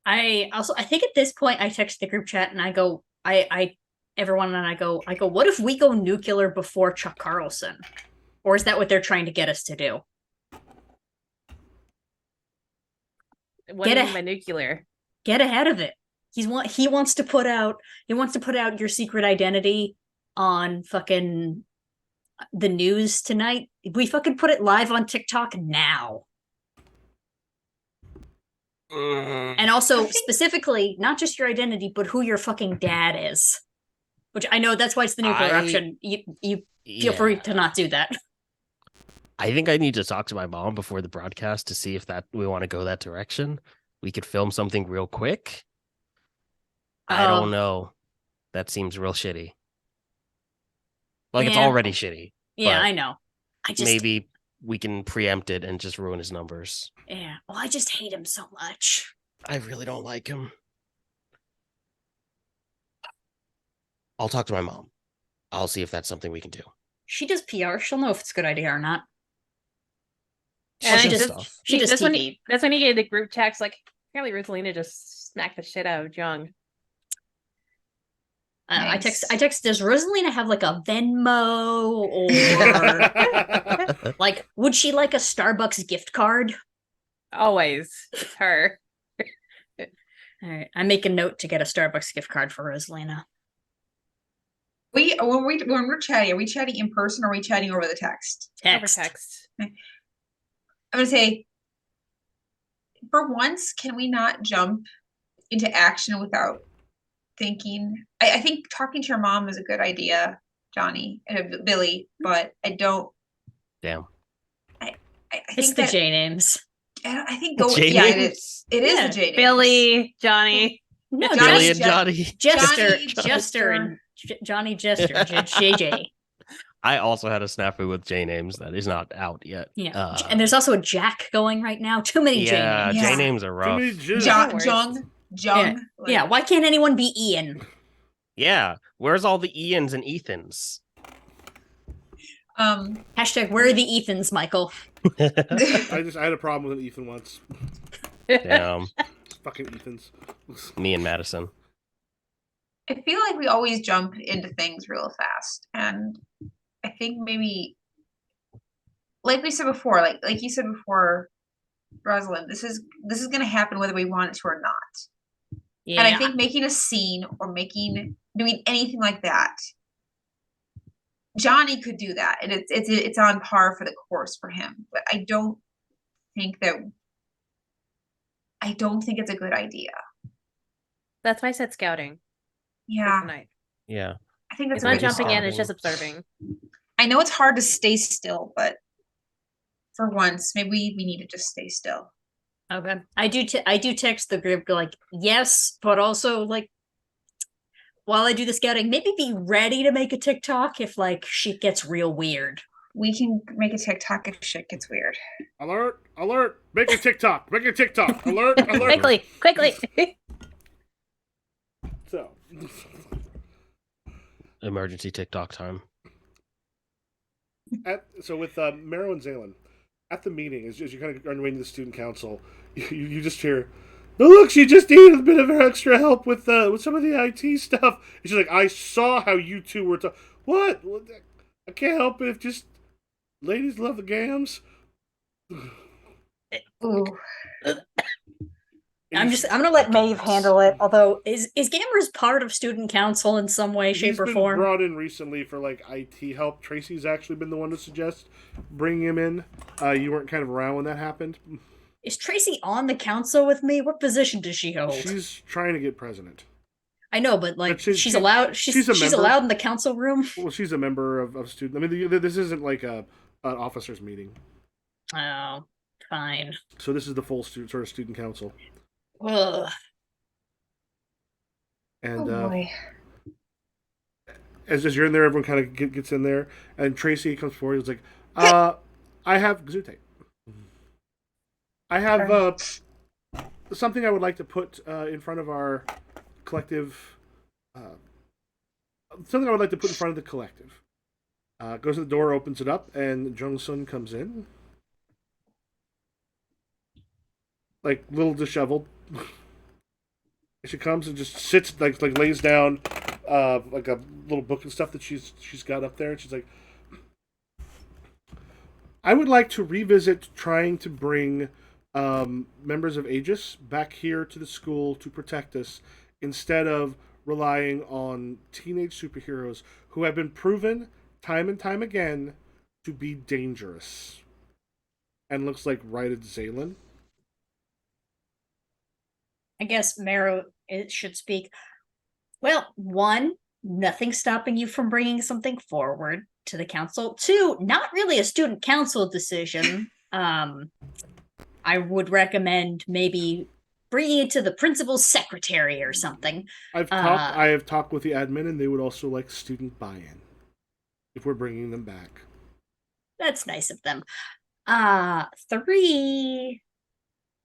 C: I think at this point I text the group chat and I go, everyone, and I go, what if we go nuclear before Chuck Carlson? Or is that what they're trying to get us to do?
E: What do you mean by nuclear?
C: Get ahead of it. He wants to put out your secret identity on fucking the news tonight. We fucking put it live on TikTok now. And also specifically, not just your identity, but who your fucking dad is. Which I know that's why it's the nuclear option. You feel free to not do that.
B: I think I need to talk to my mom before the broadcast to see if that we want to go that direction. We could film something real quick. I don't know. That seems real shitty. Like, it's already shitty.
C: Yeah, I know.
B: Maybe we can preempt it and just ruin his numbers.
C: Yeah. Well, I just hate him so much.
B: I really don't like him. I'll talk to my mom. I'll see if that's something we can do.
C: She does PR. She'll know if it's a good idea or not.
E: And
C: She
E: I
C: does
E: just,
C: she does
E: that's when
C: TV.
E: that's when he gave the group text like, apparently Rosalina just smacked the shit out of Jung.
C: Nice. I text, does Rosalina have like a Venmo or like, would she like a Starbucks gift card?
E: Always. It's her.
C: All right. I make a note to get a Starbucks gift card for Rosalina.
D: When we're chatting, are we chatting in person or are we chatting over the text?
C: Text.
E: Over text.
D: I'm gonna say, for once, can we not jump into action without thinking? I think talking to your mom is a good idea, Johnny and Billy, but I don't.
B: Damn.
D: I
C: It's
D: think
C: the
D: that
C: J names.
D: I think go.
B: J
D: Yeah, it
B: names?
D: is. It is
C: Yeah.
D: the J names.
E: Billy, Johnny.
C: No,
D: Johnny
B: Billy and
D: Je-
B: Johnny.
C: Jester,
D: Johnny
C: Jester, and Johnny Jester, JJ.
B: I also had a snafu with J names that is not out yet.
C: Yeah, and there's also a Jack going right now. Too many J
B: Yeah,
C: names.
D: Yeah.
B: J names are rough.
D: Jung.
C: Yeah. Yeah, why can't anyone be Ian?
B: Yeah, where's all the Ians and Ethans?
C: Hashtag where are the Ethans, Michael?
A: I had a problem with an Ethan once.
B: Damn,
A: Fucking Ethans.
B: me and Madison.
D: I feel like we always jump into things real fast, and I think maybe, like we said before, like you said before, Rosalind, this is going to happen whether we want it to or not.
C: Yeah,
D: And I think making a scene or doing anything like that, Johnny could do that, and it's on par for the course for him. But I don't think it's a good idea.
E: That's why I said scouting.
D: Yeah,
E: Tonight.
B: Yeah,
D: I think that's
E: It's not
B: Maybe
E: jumping in,
B: scouting.
E: it's just observing.
D: I know it's hard to stay still, but for once, maybe we need to just stay still.
C: okay. I do text the group like, yes, but also like, while I do the scouting, maybe be ready to make a TikTok if like shit gets real weird.
D: We can make a TikTok if shit gets weird.
A: Alert! Alert! Make a TikTok! Make a TikTok! Alert! Alert!
E: Quickly.
A: So,
B: emergency TikTok time.
A: with Mero and Zalen, at the meeting, as you kind of are on your way to the student council, you just hear, "No, look, she just needed a bit of extra help with some of the IT stuff." And she's like, "I saw how you two were talking. What? I can't help it if just ladies love the gams."
D: Ooh.
C: I'm gonna let Maeve handle it. Although is Gamers part of student council in some way, shape,
A: He's
C: or
A: been
C: form?
A: brought in recently for like IT help. Tracy's actually been the one to suggest bringing him in. You weren't kind of around when that happened.
C: Is Tracy on the council with me? What position does she hold?
A: She's trying to get president.
C: I know, but like
A: But
C: she's allowed. She's
A: a member.
C: allowed in the council room.
A: Well, she's a member of student. I mean, this isn't like an officers meeting.
C: Oh, fine.
A: So this is the full student council.
C: Ugh.
A: And
D: Oh boy.
A: as you're in there, everyone kind of gets in there, and Tracy comes forward. He's like, "I have Gesundheit. I have something I would like to put in front of our collective something I would like to put in front of the collective. Goes to the door, opens it up, and Jung Sun comes in, like little disheveled. She comes and just sits, like lays down, like a little book and stuff that she's got up there, and she's like, I would like to revisit trying to bring members of Aegis back here to the school to protect us instead of relying on teenage superheroes who have been proven time and time again to be dangerous. And looks like right at Zaylin.
C: I guess Marrow should speak. Well, one, nothing stopping you from bringing something forward to the council. Two, not really a student council decision. I would recommend maybe bringing it to the principal's secretary or something.
A: I have talked with the admin, and they would also like student buy-in if we're bringing them back.
C: That's nice of them. Three,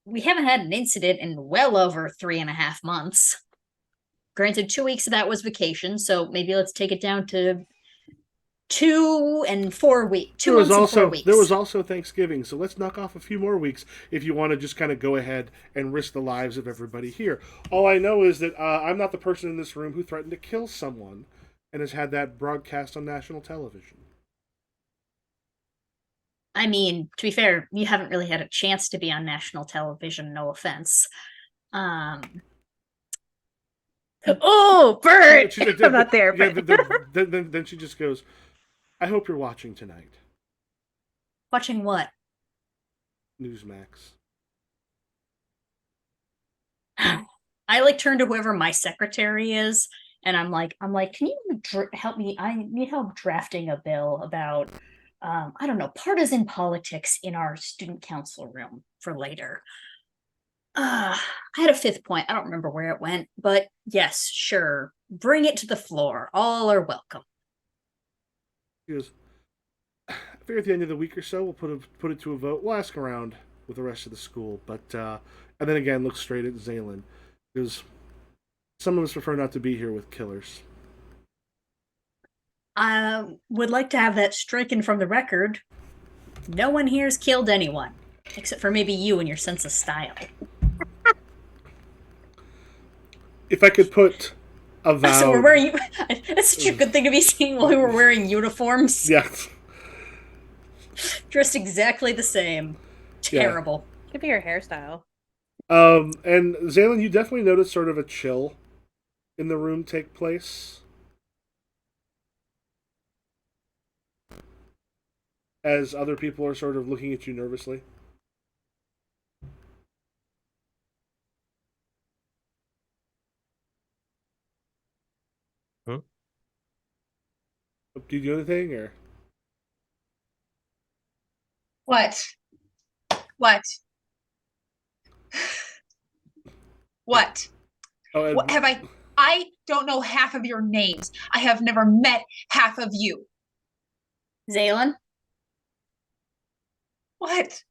C: we haven't had an incident in well over 3.5 months. Granted, 2 weeks of that was vacation, so maybe let's take it down to 2 and 4 weeks. 2 months and 4 weeks.
A: There was also Thanksgiving, so let's knock off a few more weeks if you want to just kind of go ahead and risk the lives of everybody here. All I know is that I'm not the person in this room who threatened to kill someone and has had that broadcast on national television.
C: I mean, to be fair, you haven't really had a chance to be on national television, no offense.
E: Oh, Bert! I'm not there.
A: Yeah,
E: But...
A: then she just goes, I hope you're watching tonight.
C: Watching what?
A: Newsmax.
C: I turn to whoever my secretary is, and I'm like, can you help me? I need help drafting a bill about, I don't know, partisan politics in our student council room for later. I had a fifth point. I don't remember where it went, but yes, sure. Bring it to the floor. All are welcome.
A: He goes, I figure at the end of the week or so, we'll put it to a vote. We'll ask around with the rest of the school, but and then again, look straight at Zaylin. Because some of us prefer not to be here with killers.
C: I would like to have that stricken from the record. No one here's killed anyone, except for maybe you and your sense of style.
A: If I could put a vow...
C: So we're wearing... That's such a good thing to be seeing while we were wearing uniforms.
A: Yes.
C: Dressed exactly the same. Terrible.
E: Yeah. Could be your hairstyle.
A: And Zaylin, you definitely notice sort of a chill in the room take place. As other people are sort of looking at you nervously.
B: Huh?
A: Do you do anything, or?
D: What? What? What?
A: Oh,
D: What have I? I don't know half of your names. I have never met half of you.
C: Zaylin?
D: What?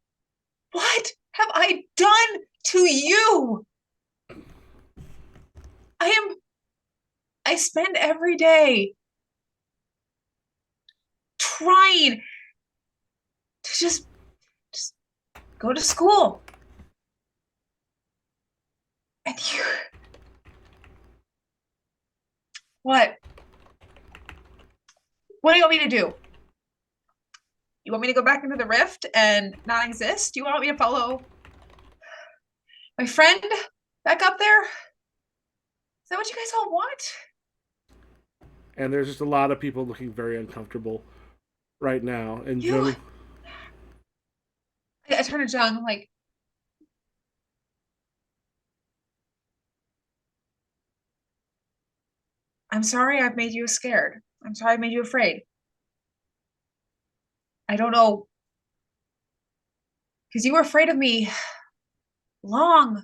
D: What have I done to you? I spend every day trying to just go to school. And you... What? What do you want me to do? You want me to go back into the rift and not exist? Do you want me to follow my friend back up there? Is that what you guys all want?
A: And there's just a lot of people looking very uncomfortable right now. And Jung...
D: I turn to Jung, like, I'm sorry I've made you scared. I'm sorry I made you afraid. I don't know. Because you were afraid of me long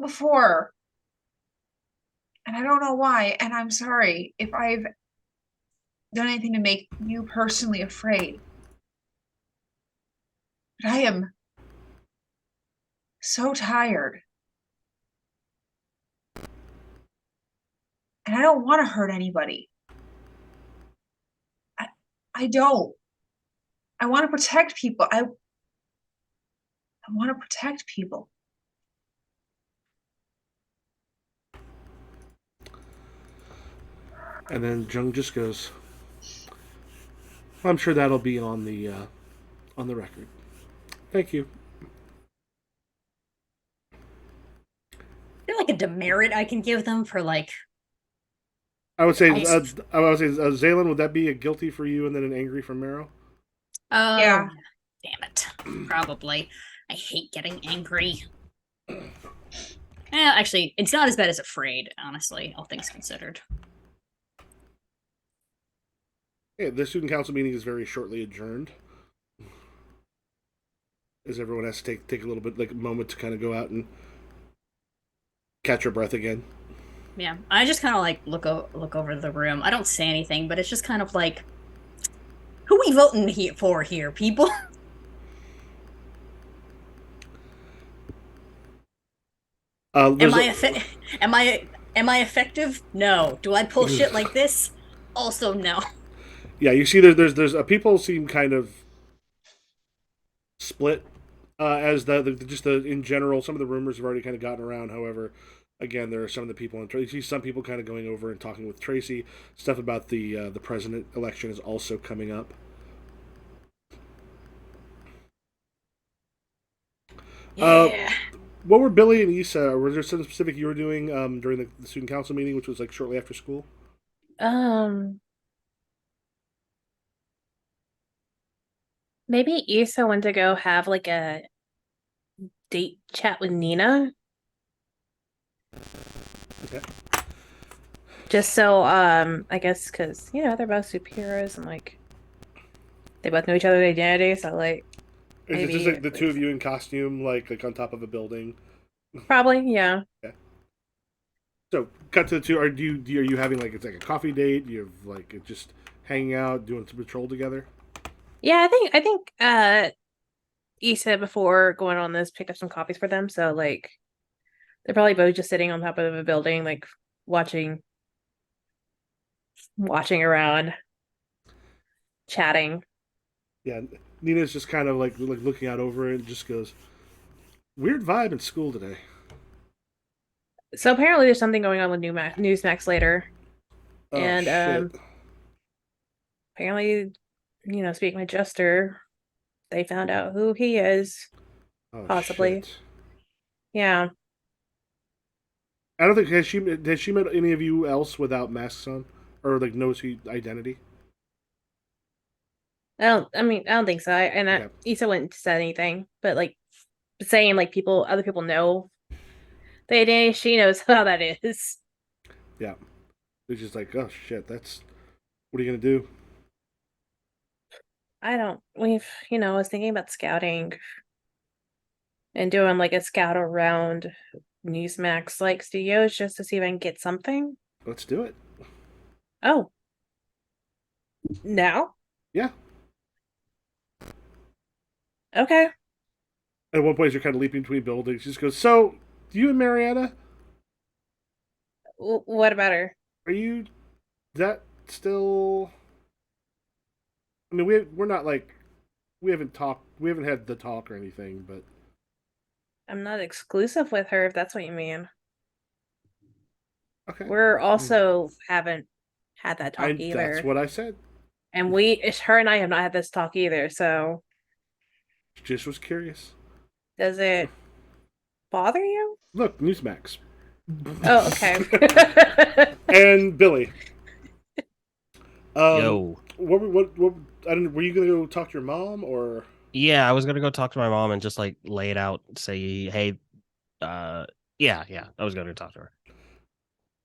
D: before. And I don't know why. And I'm sorry if I've done anything to make you personally afraid. But I am so tired. And I don't want to hurt anybody. I don't. I want to protect people. I want to protect people.
A: And then Jung just goes, I'm sure that'll be on the record. Thank you.
C: Is there like a demerit I can give them for like?
A: I would say,
C: I-
A: Zaylin, would that be a guilty for you and then an angry from Marrow?
C: Oh,
D: Yeah.
C: damn it. Probably. I hate getting angry. Actually, it's not as bad as afraid, honestly, all things considered.
A: Yeah, the student council meeting is very shortly adjourned, as everyone has to take a little bit, like a moment to kind of go out and catch your breath again.
C: Yeah, I just kind of like look over the room. I don't say anything, but it's just kind of like, who we voting for here, people?
A: There's
C: Am I effective? No. Do I pull shit like this? Also no.
A: yeah, you see, there's people seem kind of split as the just the in general. Some of the rumors have already kind of gotten around. However, again, there are some of the people, and you see some people kind of going over and talking with Tracy. Stuff about the president election is also coming up.
C: Yeah.
A: What were Billy and Issa? Was there something specific you were doing during the student council meeting, which was like shortly after school?
E: Maybe Issa went to go have like a date chat with Nina.
A: Okay.
E: Just so, I guess because, they're both superheroes and like they both know each other's identity, so like
A: Is it just
E: maybe
A: like the two of you in costume, like on top of a building?
E: probably, yeah.
A: Okay. So, cut to the two. Are you having like it's like a coffee date? You have like just hanging out, doing some patrol together?
E: Yeah, I think Issa before going on this picked up some copies for them, so like they're probably both just sitting on top of a building, like watching around, chatting.
A: Yeah. Nina's just kind of like looking out over it and just goes, "Weird vibe in school today."
E: So apparently there's something going on with Newsmax later.
A: Oh
E: And
A: shit!
E: apparently, speaking with Jester, they found out who he is,
A: Oh
E: possibly.
A: shit!
E: Yeah.
A: I don't think has she met any of you else without masks on or like knows who identity.
E: I don't think so.
A: Okay.
E: Issa wouldn't say anything, but like saying like other people know the identity, she knows how that is.
A: Yeah. It's just like, oh shit, that's what are you gonna do?
E: I was thinking about scouting and doing like a scout around Newsmax like studios just to see if I can get something.
A: Let's do it.
E: Oh, now?
A: Yeah.
E: Okay.
A: At one point, you're kind of leaping between buildings. She just goes, "So, you and Marietta,
E: What about her?
A: are you that still? I mean, we're not like we haven't talked, we haven't had the talk or anything, but
E: I'm not exclusive with her, if that's what you mean.
A: okay.
E: We're also haven't had that talk
A: That's
E: either.
A: what I said.
E: And her and I have not had this talk either, so
A: Just was curious.
E: does it bother you?
A: Look, Newsmax.
E: Oh, okay.
A: And Billy.
B: Yo.
A: What I don't. Were you gonna go talk to your mom or?
B: Yeah, I was gonna go talk to my mom and just like lay it out, say, hey, yeah, I was gonna talk to her.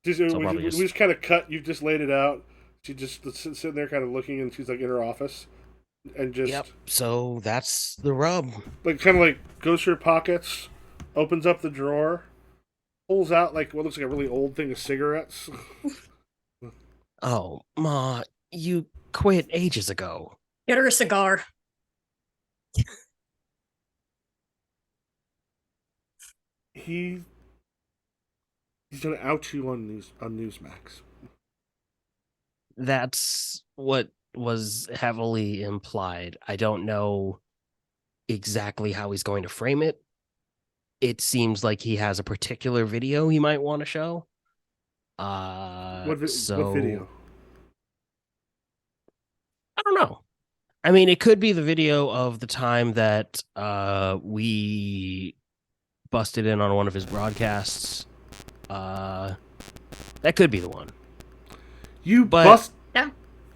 B: So
A: We just kind of cut. You just laid it out. She just sitting there, kind of looking, and she's like in her office, and just
B: Yep. So that's the rub.
A: like kind of like goes through her pockets, opens up the drawer, pulls out like what looks like a really old thing of cigarettes.
B: Oh, Ma, you quit ages ago.
C: Get her a cigar.
A: He's gonna out you on Newsmax.
B: That's what was heavily implied. I don't know exactly how he's going to frame it. It seems like he has a particular video he might want to show.
A: What
B: So
A: video?
B: I don't know. I mean, it could be the video of the time that we busted in on one of his broadcasts. That could be the one.
A: Bust.
C: That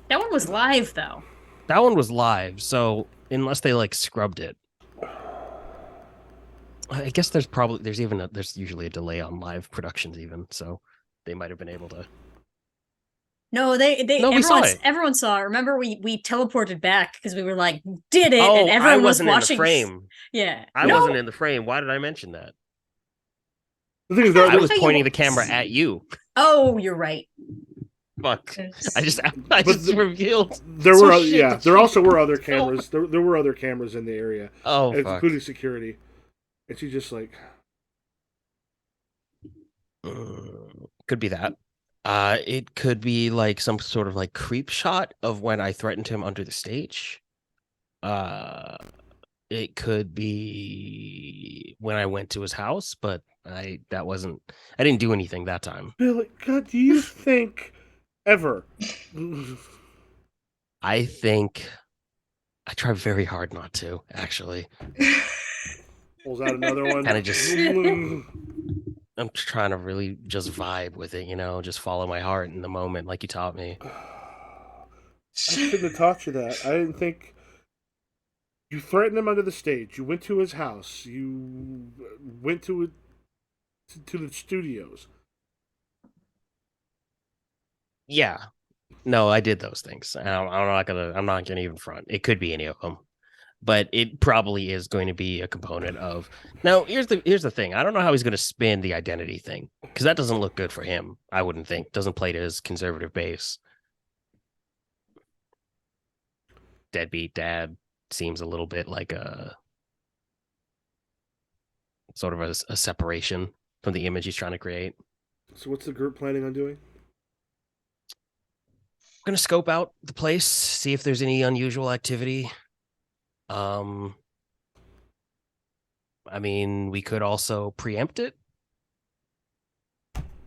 C: one was live though.
B: That one was live, so unless they like scrubbed it, I guess there's usually a delay on live productions even, so they might have been able to.
C: No,
B: we saw it.
C: Everyone saw it. Remember, we teleported back because we were like, did it,
B: Oh,
C: and everyone
B: I wasn't
C: was watching.
B: in the frame.
C: Yeah,
B: I wasn't in the frame. Why did I mention that?
A: The thing is,
B: I was pointing the camera at you.
C: Oh, you're right.
B: Fuck! I just
A: But
B: revealed.
A: There
B: some
A: were
B: shit
A: yeah.
B: that
A: There
B: she
A: also were other
B: didn't film.
A: cameras. There were other cameras in the area,
B: Oh, fuck.
A: including security. And she just like,
B: could be that. It could be like some sort of like creep shot of when I threatened him under the stage. It could be when I went to his house, but I didn't do anything that time.
A: Billy, God, do you think ever?
B: I think I try very hard not to, actually.
A: Pulls out another one.
B: Kind of just I'm trying to really just vibe with it, just follow my heart in the moment like you taught me.
A: I shouldn't have taught you that. I didn't think. You threatened him under the stage. You went to his house. You went to the studios.
B: Yeah. No, I did those things. I'm not gonna even front. It could be any of them. But it probably is going to be a component of. Now, here's the thing. I don't know how he's going to spin the identity thing, because that doesn't look good for him, I wouldn't think. Doesn't play to his conservative base. Deadbeat dad seems a little bit like a sort of a separation from the image he's trying to create.
A: So what's the group planning on doing?
B: I'm going to scope out the place, see if there's any unusual activity. I mean, we could also preempt it.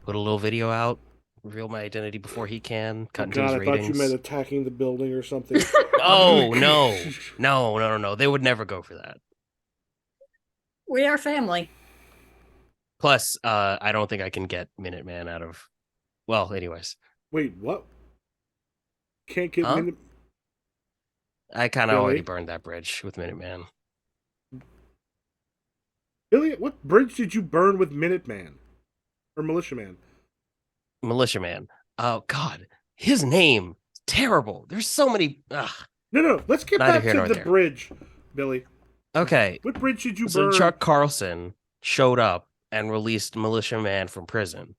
B: Put a little video out, reveal my identity before he can, cut into his ratings.
A: I thought you meant attacking the building or something.
B: Oh, no. They would never go for that.
C: We are family.
B: Plus, I don't think I can get Minuteman out of... Well, anyways.
A: Wait, what? Can't get Minuteman?
B: I kind of already burned that bridge with Minuteman.
A: Billy, what bridge did you burn with Minuteman? Or Militiaman?
B: Militiaman. Oh, God. His name. Terrible. There's so many... Ugh.
A: No. Let's get back to the bridge, Billy.
B: Okay.
A: What bridge did you burn?
B: So Chuck Carlson showed up and released Militiaman from prison.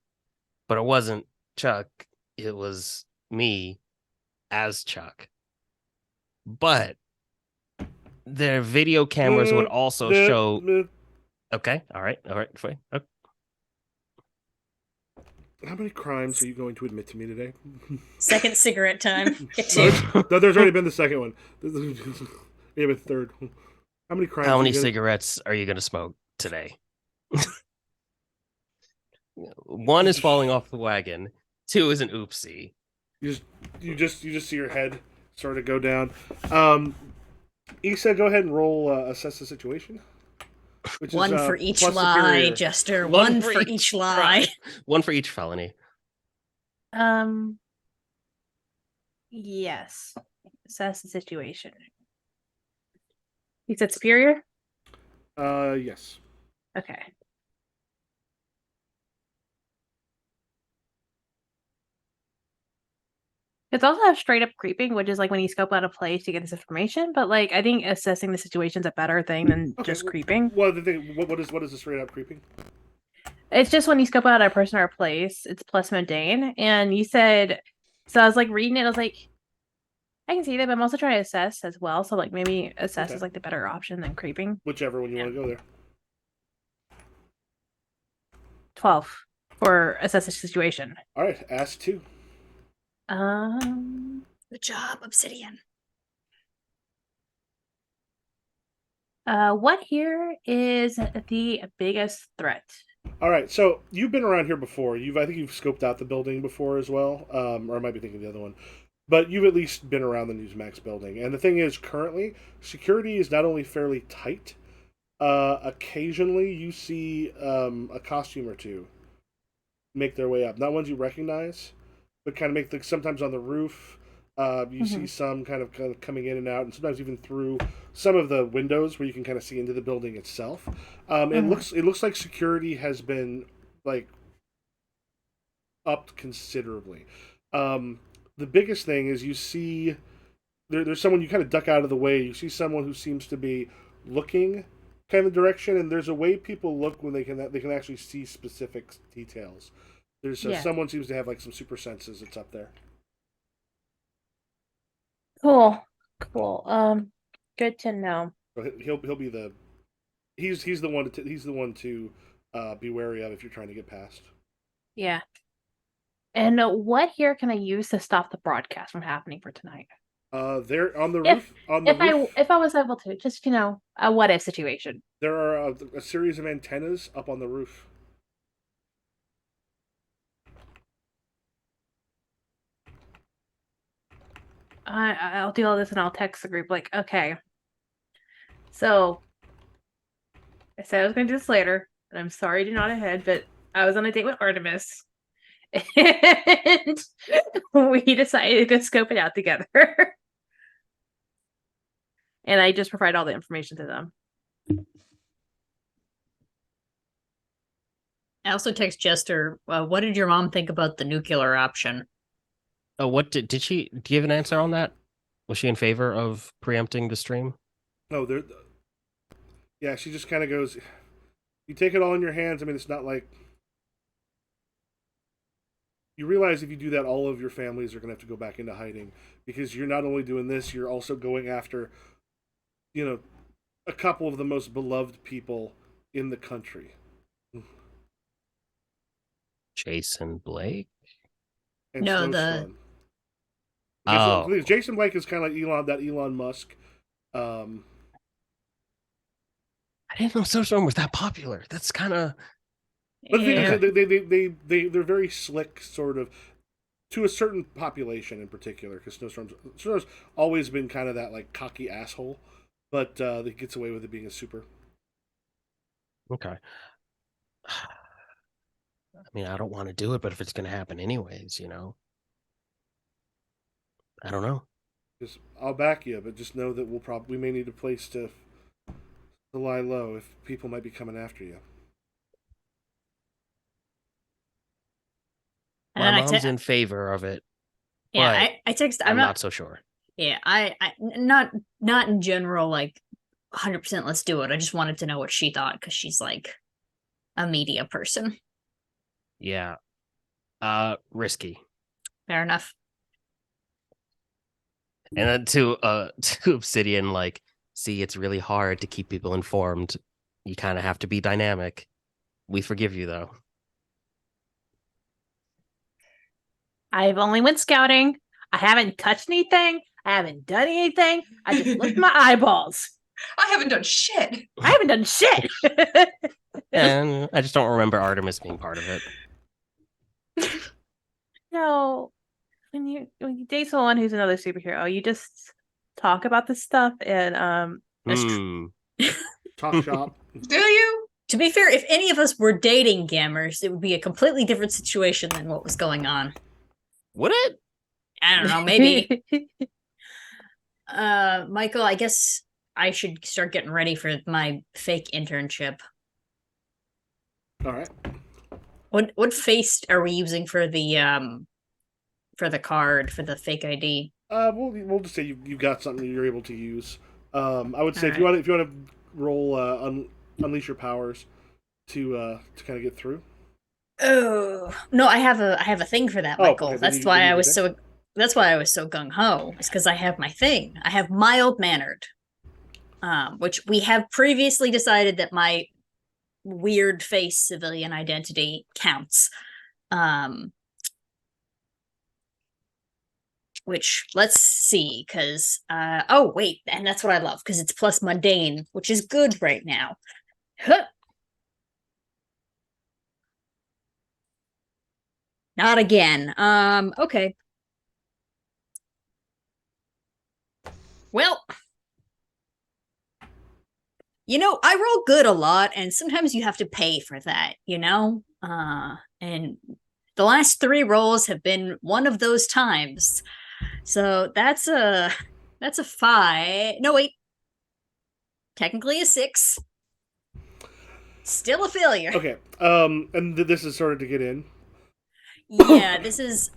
B: But it wasn't Chuck. It was me as Chuck. But their video cameras would also show... Okay, all right, fine. Okay.
A: How many crimes are you going to admit to me today?
C: Second cigarette time. Get two.
A: No, there's already been the second one. We have a third. How many crimes?
B: How many cigarettes are you going to smoke today? One is falling off the wagon. Two is an oopsie.
A: You just see your head sort of go down. Issa, go ahead and roll assess the situation. Which
C: one
A: is,
C: for each lie,
A: superior.
C: Jester. One for each lie.
B: One for each felony.
E: Yes. Assess the situation. You said superior?
A: Yes.
E: Okay. It's also have straight up creeping, which is like when you scope out a place to get this information. But like, I think assessing the situation is a better thing than just creeping.
A: What is the straight up creeping?
E: It's just when you scope out a person or a place, it's plus mundane. And you said, so I was like reading it, I was like, I can see that, but I'm also trying to assess as well. So like maybe assess is like the better option than creeping.
A: Whichever one you want to go there.
E: 12 for assess the situation.
A: All right, ask 2.
C: Good job, Obsidian.
E: What here is the biggest threat?
A: All right, so you've been around here before. I think you've scoped out the building before as well, or I might be thinking of the other one. But you've at least been around the Newsmax building. And the thing is, currently, security is not only fairly tight, occasionally you see a costume or two make their way up. Not ones you recognize, but kind of make sometimes on the roof. You see some kind of coming in and out, and sometimes even through some of the windows where you can kind of see into the building itself. It looks like security has been like upped considerably. The biggest thing is you see there's someone, you kind of duck out of the way. You see someone who seems to be looking kind of direction, and there's a way people look when they can actually see specific details. There's someone seems to have like some super senses that's up there.
E: Cool. Good to know.
A: So he'll be he's the one to be wary of if you're trying to get past.
E: Yeah. And what here can I use to stop the broadcast from happening for tonight?
A: There on the roof.
E: If I was able to, just a what if situation.
A: There are a series of antennas up on the roof.
E: I'll do all this and I'll text the group like, okay. So I said I was going to do this later, and I'm sorry to nod ahead, but I was on a date with Artemis, and we decided to go scope it out together. And I just provide all the information to them.
C: I also text Jester, what did your mom think about the nuclear option?
B: Oh, what did she? Do you have an answer on that? Was she in favor of preempting the stream?
A: No, yeah, she just kind of goes, you take it all in your hands. I mean, it's not like, you realize if you do that, all of your families are going to have to go back into hiding, because you're not only doing this, you're also going after, a couple of the most beloved people in the country.
B: Jason Blake?
A: And
C: No,
A: Snowstorm.
B: Oh.
A: Jason Blake is kind of like Elon Musk.
B: I didn't know Snowstorm was that popular. That's kind of.
A: But the thing is, they're very slick, sort of, to a certain population in particular, because Snowstorm's always been kind of that like cocky asshole, but he gets away with it being a super.
B: Okay. I mean, I don't want to do it, but if it's going to happen anyways, I don't know.
A: Just, I'll back you, but just know that we may need a place to lie low if people might be coming after you.
B: My mom's in favor of it.
C: Yeah, I text.
B: I'm not so sure.
C: Yeah, I not in general like 100%. Let's do it. I just wanted to know what she thought, because she's like a media person.
B: Yeah. Risky.
C: Fair enough.
B: And then to Obsidian, like, see, it's really hard to keep people informed. You kind of have to be dynamic. We forgive you, though.
E: I've only went scouting. I haven't touched anything. I haven't done anything. I just looked my eyeballs.
D: I haven't done shit.
E: I haven't done shit.
B: And I just don't remember Artemis being part of it.
E: No. When you date someone who's another superhero, you just talk about this stuff and
A: Talk shop.
D: Do you?
C: To be fair, if any of us were dating Gammers, it would be a completely different situation than what was going on.
B: Would it?
C: I don't know, maybe. Michael, I guess I should start getting ready for my fake internship.
A: All right.
C: What face are we using for the card, for the fake ID?
A: We'll just say you've got something you're able to use. I would say if you want to roll unleash your powers to kind of get through.
C: Oh no, I have a thing for that, Michael.
A: Okay,
C: that's why I was so gung ho. It's because I have my thing. I have mild mannered, which we have previously decided that my weird face civilian identity counts. which let's see, because oh wait, and that's what I love because it's plus mundane, which is good right now. Huh. Not again. Okay. Well, I roll good a lot, and sometimes you have to pay for that, and the last 3 rolls have been one of those times. So that's a 5. No, wait. Technically a 6. Still a failure.
A: Okay. And this is sort of to get in.
C: Yeah, this is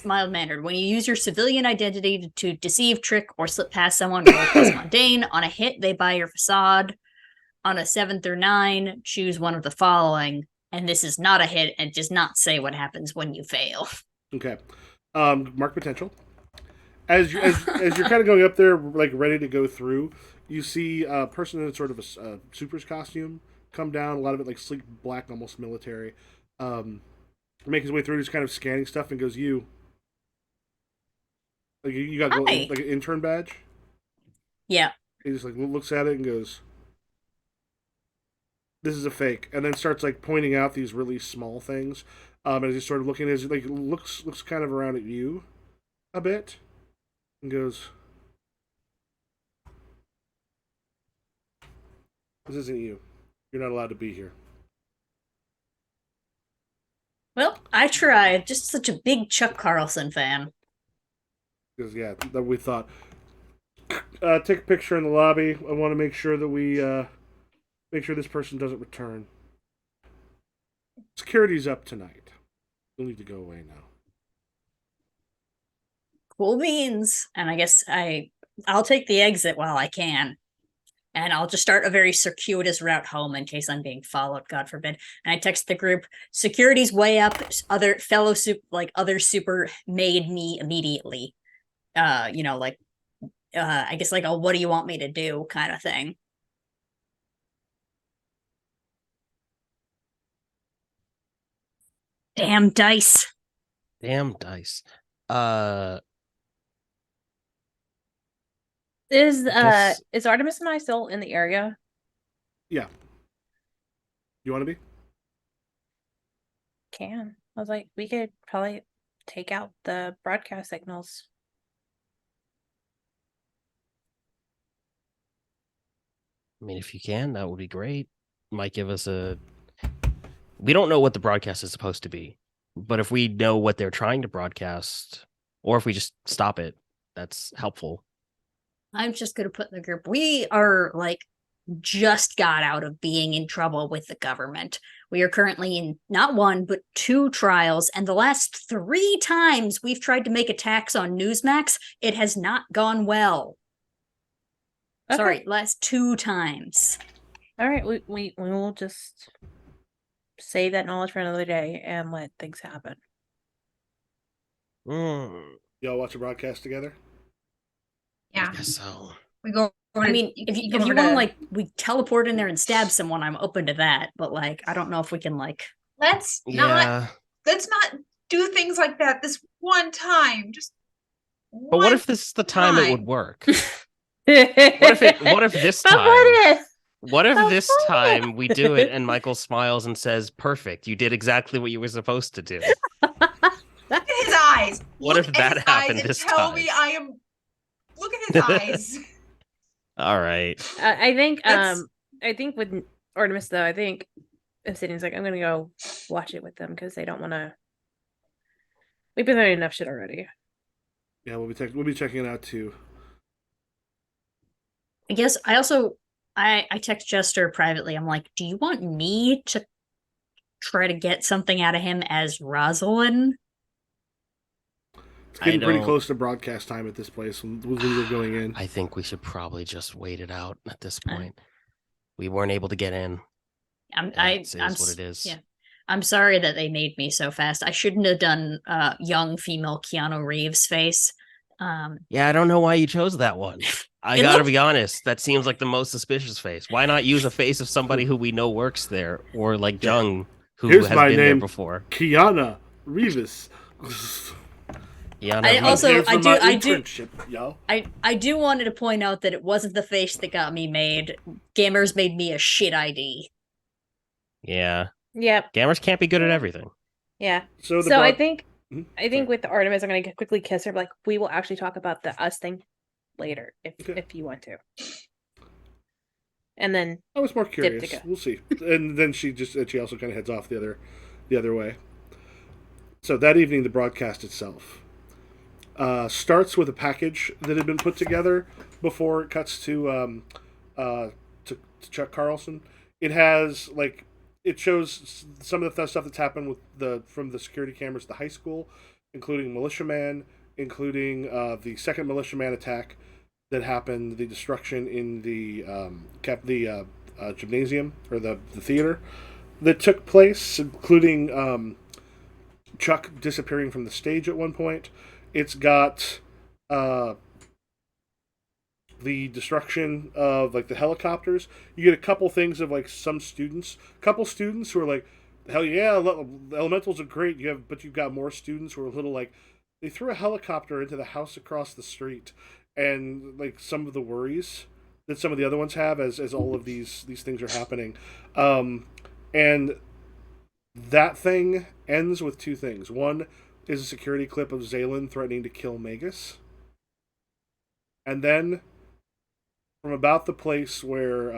C: mild mannered. When you use your civilian identity to deceive, trick, or slip past someone, roll plus mundane. On a hit, they buy your facade. On a 7 through 9, choose one of the following. And this is not a hit, and does not say what happens when you fail.
A: Okay. Mark potential. As you're kind of going up there, like ready to go through, you see a person in sort of a super's costume come down. A lot of it like sleek black, almost military. Make his way through, just kind of scanning stuff, and goes, "You." Like you got
C: Hi.
A: like an intern badge.
C: Yeah.
A: He just like looks at it and goes, "This is a fake," and then starts like pointing out these really small things. And he's sort of looking at his like looks kind of around at you a bit, and goes, "This isn't you. You're not allowed to be here."
C: Well, I tried. Just such a big Chuck Carlson fan.
A: Because yeah, that we thought. Take a picture in the lobby. I want to make sure that we make sure this person doesn't return. Security's up tonight. You'll need to go away now.
C: Cool beans. And I guess I'll take the exit while I can. And I'll just start a very circuitous route home in case I'm being followed, God forbid. And I text the group, security's way up. Other super made me immediately. I guess like a what do you want me to do kind of thing. Damn dice.
B: Damn dice.
E: Is Artemis and I still in the area?
A: Yeah. You want to be?
E: I was like, we could probably take out the broadcast signals.
B: I mean, if you can, that would be great. Might give us we don't know what the broadcast is supposed to be, but if we know what they're trying to broadcast, or if we just stop it, that's helpful.
C: I'm just going to put in the group, we are just got out of being in trouble with the government. We are currently in not 1, but 2 trials. And the last 3 times we've tried to make attacks on Newsmax, it has not gone well. Okay. Sorry, last 2 times.
E: All right, we will just save that knowledge for another day and let things happen.
A: Y'all watch a broadcast together?
D: Yeah.
B: I guess so.
D: We go.
C: I mean, if you want to we teleport in there and stab someone, I'm open to that. But I don't know if we can
D: let's not do things like that this one time. Just.
B: But what if this is the time it would work? What if this time? What if this time we do it and Michael smiles and says, "Perfect, you did exactly what you were supposed to do."
D: Look at his eyes.
B: What if that happened this time?
D: Tell me I am. Look at his eyes.
B: All right.
E: I think with Artemis though, I think Obsidian's like, I'm gonna go watch it with them because they don't want to. We've been doing enough shit already.
A: Yeah, we'll be checking it out too.
C: I guess I text Jester privately. I'm like, do you want me to try to get something out of him as Rosalind?
A: It's getting pretty close to broadcast time at this place when we were going in.
B: I think we should probably just wait it out at this point. We weren't able to get in.
C: I'm
B: what it is.
C: Yeah. I'm sorry that they made me so fast. I shouldn't have done young female Keanu Reeves face.
B: Yeah, I don't know why you chose that one. I gotta be honest. That seems like the most suspicious face. Why not use a face of somebody who we know works there, or like Jung, who has been there before?
A: Keanu Reeves.
B: Yeah,
C: I
B: no,
C: also-
A: Hands
C: I
A: for
C: do-
A: my
C: I do-
A: internship, yo.
C: I do wanted to point out that it wasn't the face that got me made. Gamers made me a shit ID.
B: yeah.
E: Yep.
B: Gamers can't be good at everything.
E: Yeah.
A: So the
E: So I
A: broad-
E: think
A: Mhm,
E: I think
A: sorry.
E: with the Artemis, I'm gonna quickly kiss her. Like we will actually talk about the us thing later
A: Okay.
E: if you want to. And then
A: I was more curious.
E: Diptica.
A: We'll see. And then she also kind of heads off the other way. So that evening, the broadcast itself starts with a package that had been put together before it cuts to Chuck Carlson. It has it shows some of the stuff that's happened from the security cameras at the high school, including militiaman, including the second militiaman attack that happened, the destruction in the gymnasium or the theater that took place, including Chuck disappearing from the stage at one point. It's got the destruction of the helicopters. You get a couple things of couple students who are like, hell yeah, the elementals are great. But you've got more students who are a little they threw a helicopter into the house across the street, and some of the worries that some of the other ones have as all of these things are happening, and that thing ends with two things. One is a security clip of Zaylin threatening to kill Magus, and then from about the place where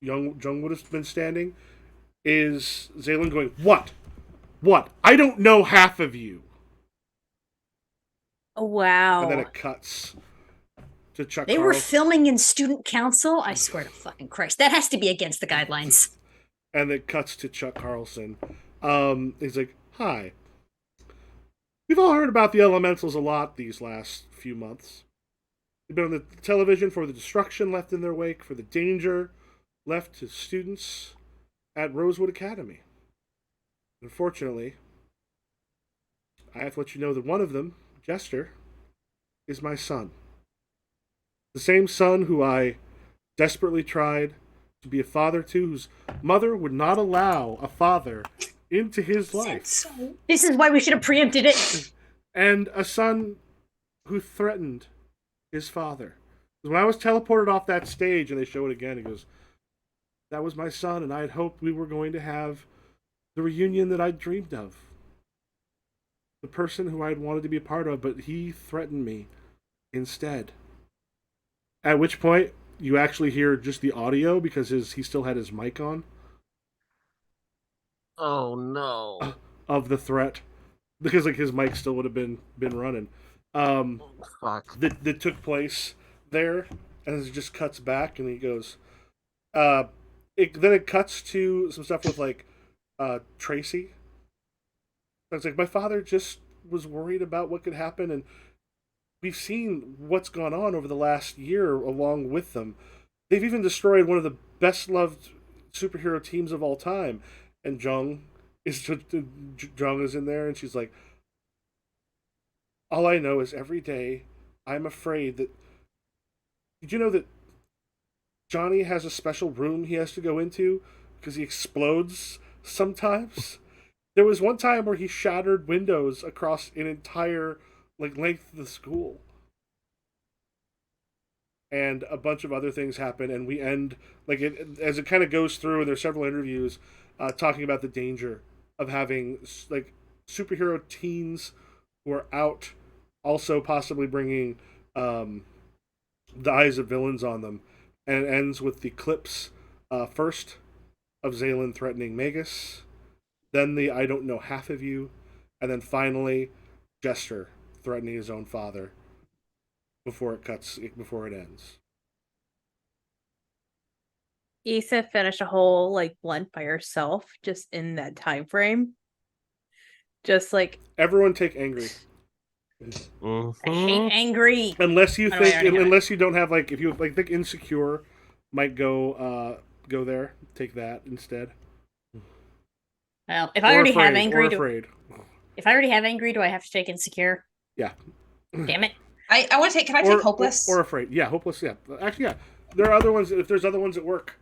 A: Jung would have been standing is Zaylin going, "What? What? I don't know half of you."
E: oh wow.
A: And then it cuts to Chuck
C: They were
A: Carlson.
C: filming in student council? I swear to fucking Christ. That has to be against the guidelines.
A: And it cuts to Chuck Carlson. He's like, "Hi. We've all heard about the elementals a lot these last few months. They've been on the television for the destruction left in their wake, for the danger left to students at Rosewood Academy. Unfortunately, I have to let you know that one of them, Jester, is my son. The same son who I desperately tried to be a father to, whose mother would not allow a father into his life.
C: This is why we should have preempted it.
A: And a son who threatened his father. When I was teleported off that stage and they show it again, he goes, that was my son, and I had hoped we were going to have the reunion that I'd dreamed of. The person who I'd wanted to be a part of, but he threatened me instead." At which point, you actually hear just the audio because he still had his mic on
B: Oh no.
A: of the threat, because his mic still would have been running.
B: Fuck.
A: That took place there, and it just cuts back, and he goes, then it cuts to some stuff with Tracy. It's my father just was worried about what could happen, and we've seen what's gone on over the last year along with them. They've even destroyed one of the best loved superhero teams of all time. And Jung is in there, and she's like, all I know is every day I'm afraid that. Did you know that Johnny has a special room he has to go into because he explodes sometimes? There was one time where he shattered windows across an entire length of the school. And a bunch of other things happen, and we end as it kind of goes through. And there's several interviews talking about the danger of having superhero teens who are out, also possibly bringing the eyes of villains on them. And it ends with the clips first of Zaylin threatening Magus, then the I don't know half of you, and then finally Jester threatening his own father before it ends.
E: Issa finished a whole blend by herself just in that time frame. Just
A: Everyone take angry.
B: Mhm.
C: I hate angry.
A: Unless you
C: Oh, no, I
A: think,
C: already have it.
A: unless you don't have if you think insecure might go there, take that instead.
C: Well, if I already have angry,
A: If
C: if I already have angry, do I have to take insecure?
A: Yeah.
C: Damn it.
D: I want to take. Can I take hopeless?
A: Or afraid. Yeah, hopeless. Yeah, actually, yeah. There are other ones. If there's other ones that work.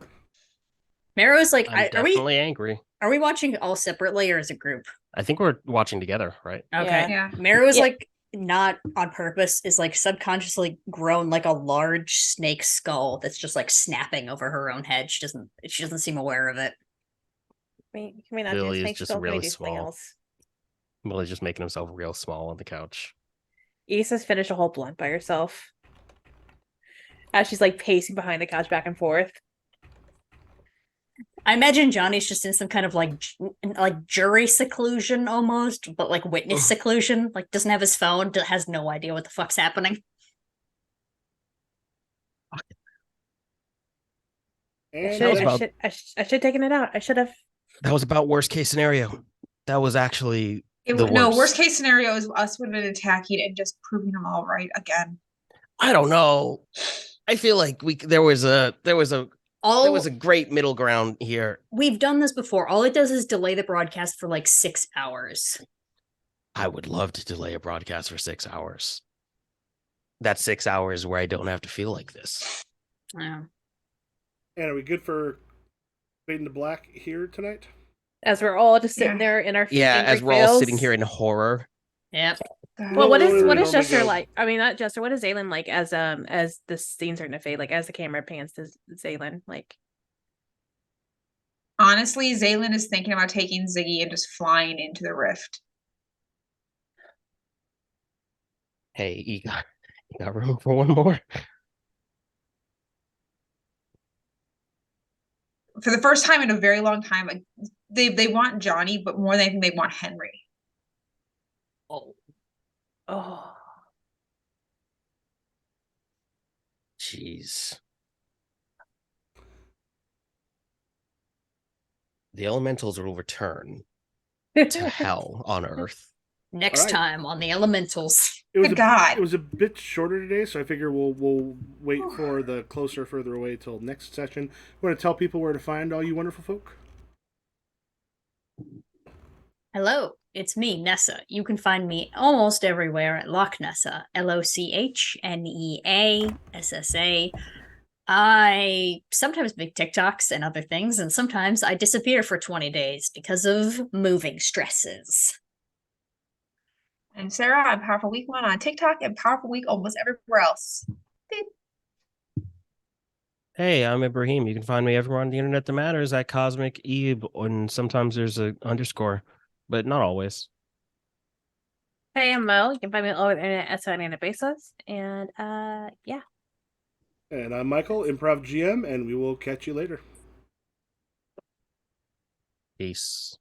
C: Marrow's
B: I'm
C: are we
B: definitely angry.
C: Are we watching all separately or as a group?
B: I think we're watching together, right?
C: Okay.
D: Yeah.
C: Mero is
E: Yeah.
C: like not on purpose, is like subconsciously grown like a large snake skull that's just like snapping over her own head. She doesn't seem aware of it.
E: Can we not
B: Lily
E: do
B: is
E: snake
B: just
E: skull? Can we
B: really
E: do something
B: small.
E: else?
B: Millie's just making himself real small on the couch.
E: Issa's finished a whole blunt by herself. As she's like pacing behind the couch back and forth.
C: I imagine Johnny's just in some kind of like jury seclusion almost, but like witness
B: Ugh.
C: seclusion. Like doesn't have his phone, has no idea what the fuck's happening.
A: And
E: I
B: was
E: should
B: about-
E: have taken it out. I should have.
B: That was about worst case scenario. That was actually the
D: No,
B: worst.
D: worst case scenario is us would have been attacking and just proving them all right again.
B: I don't know. I feel like there was a great middle ground here.
C: We've done this before. All it does is delay the broadcast for like 6 hours.
B: I would love to delay a broadcast for 6 hours. That's 6 hours where I don't have to feel like this.
C: Yeah.
A: And are we good for Fade into Black here tonight?
E: As we're all just sitting
D: Yeah.
E: there in our
B: Yeah,
E: angry
B: as we're all
E: fails.
B: sitting here in horror.
C: Yep.
E: Well, what
A: Well,
E: is
A: we
E: what is
A: normally
E: Jester
A: go-
E: like? I mean, not Jester. What is Zaylin like as the scenes starting to fade? Like as the camera pans to Zaylin, like
D: Honestly, Zaylin is thinking about taking Ziggy and just flying into the rift.
B: Hey, you got room for one more?
D: For the first time in a very long time, like, they want Johnny, but more than anything, they want Henry.
E: oh,
B: Jeez. The elementals will return to hell on Earth.
C: Next
A: All right.
C: time on the Elementals.
A: It was
D: Good
A: a,
D: God.
A: It was a bit shorter today, so I figure we'll wait for the closer, further away till next session. Want to tell people where to find all you wonderful folk?
C: Hello, it's me, Nessa. You can find me almost everywhere at Loch Nessa, LOCHNEASSA. I sometimes make TikToks and other things, and sometimes I disappear for 20 days because of moving stresses.
D: And Sarah, I'm Powerful Week 1 on TikTok and Powerful Week almost everywhere else.
B: Hey, I'm Ibrahim. You can find me everywhere on the internet that matters at Cosmic Eve, and sometimes there's a underscore, but not always.
E: hey, I'm Mo. You can find me all over the internet at Anna Bezos, and yeah.
A: And I'm Michael, Improv GM, and we will catch you later.
B: Peace.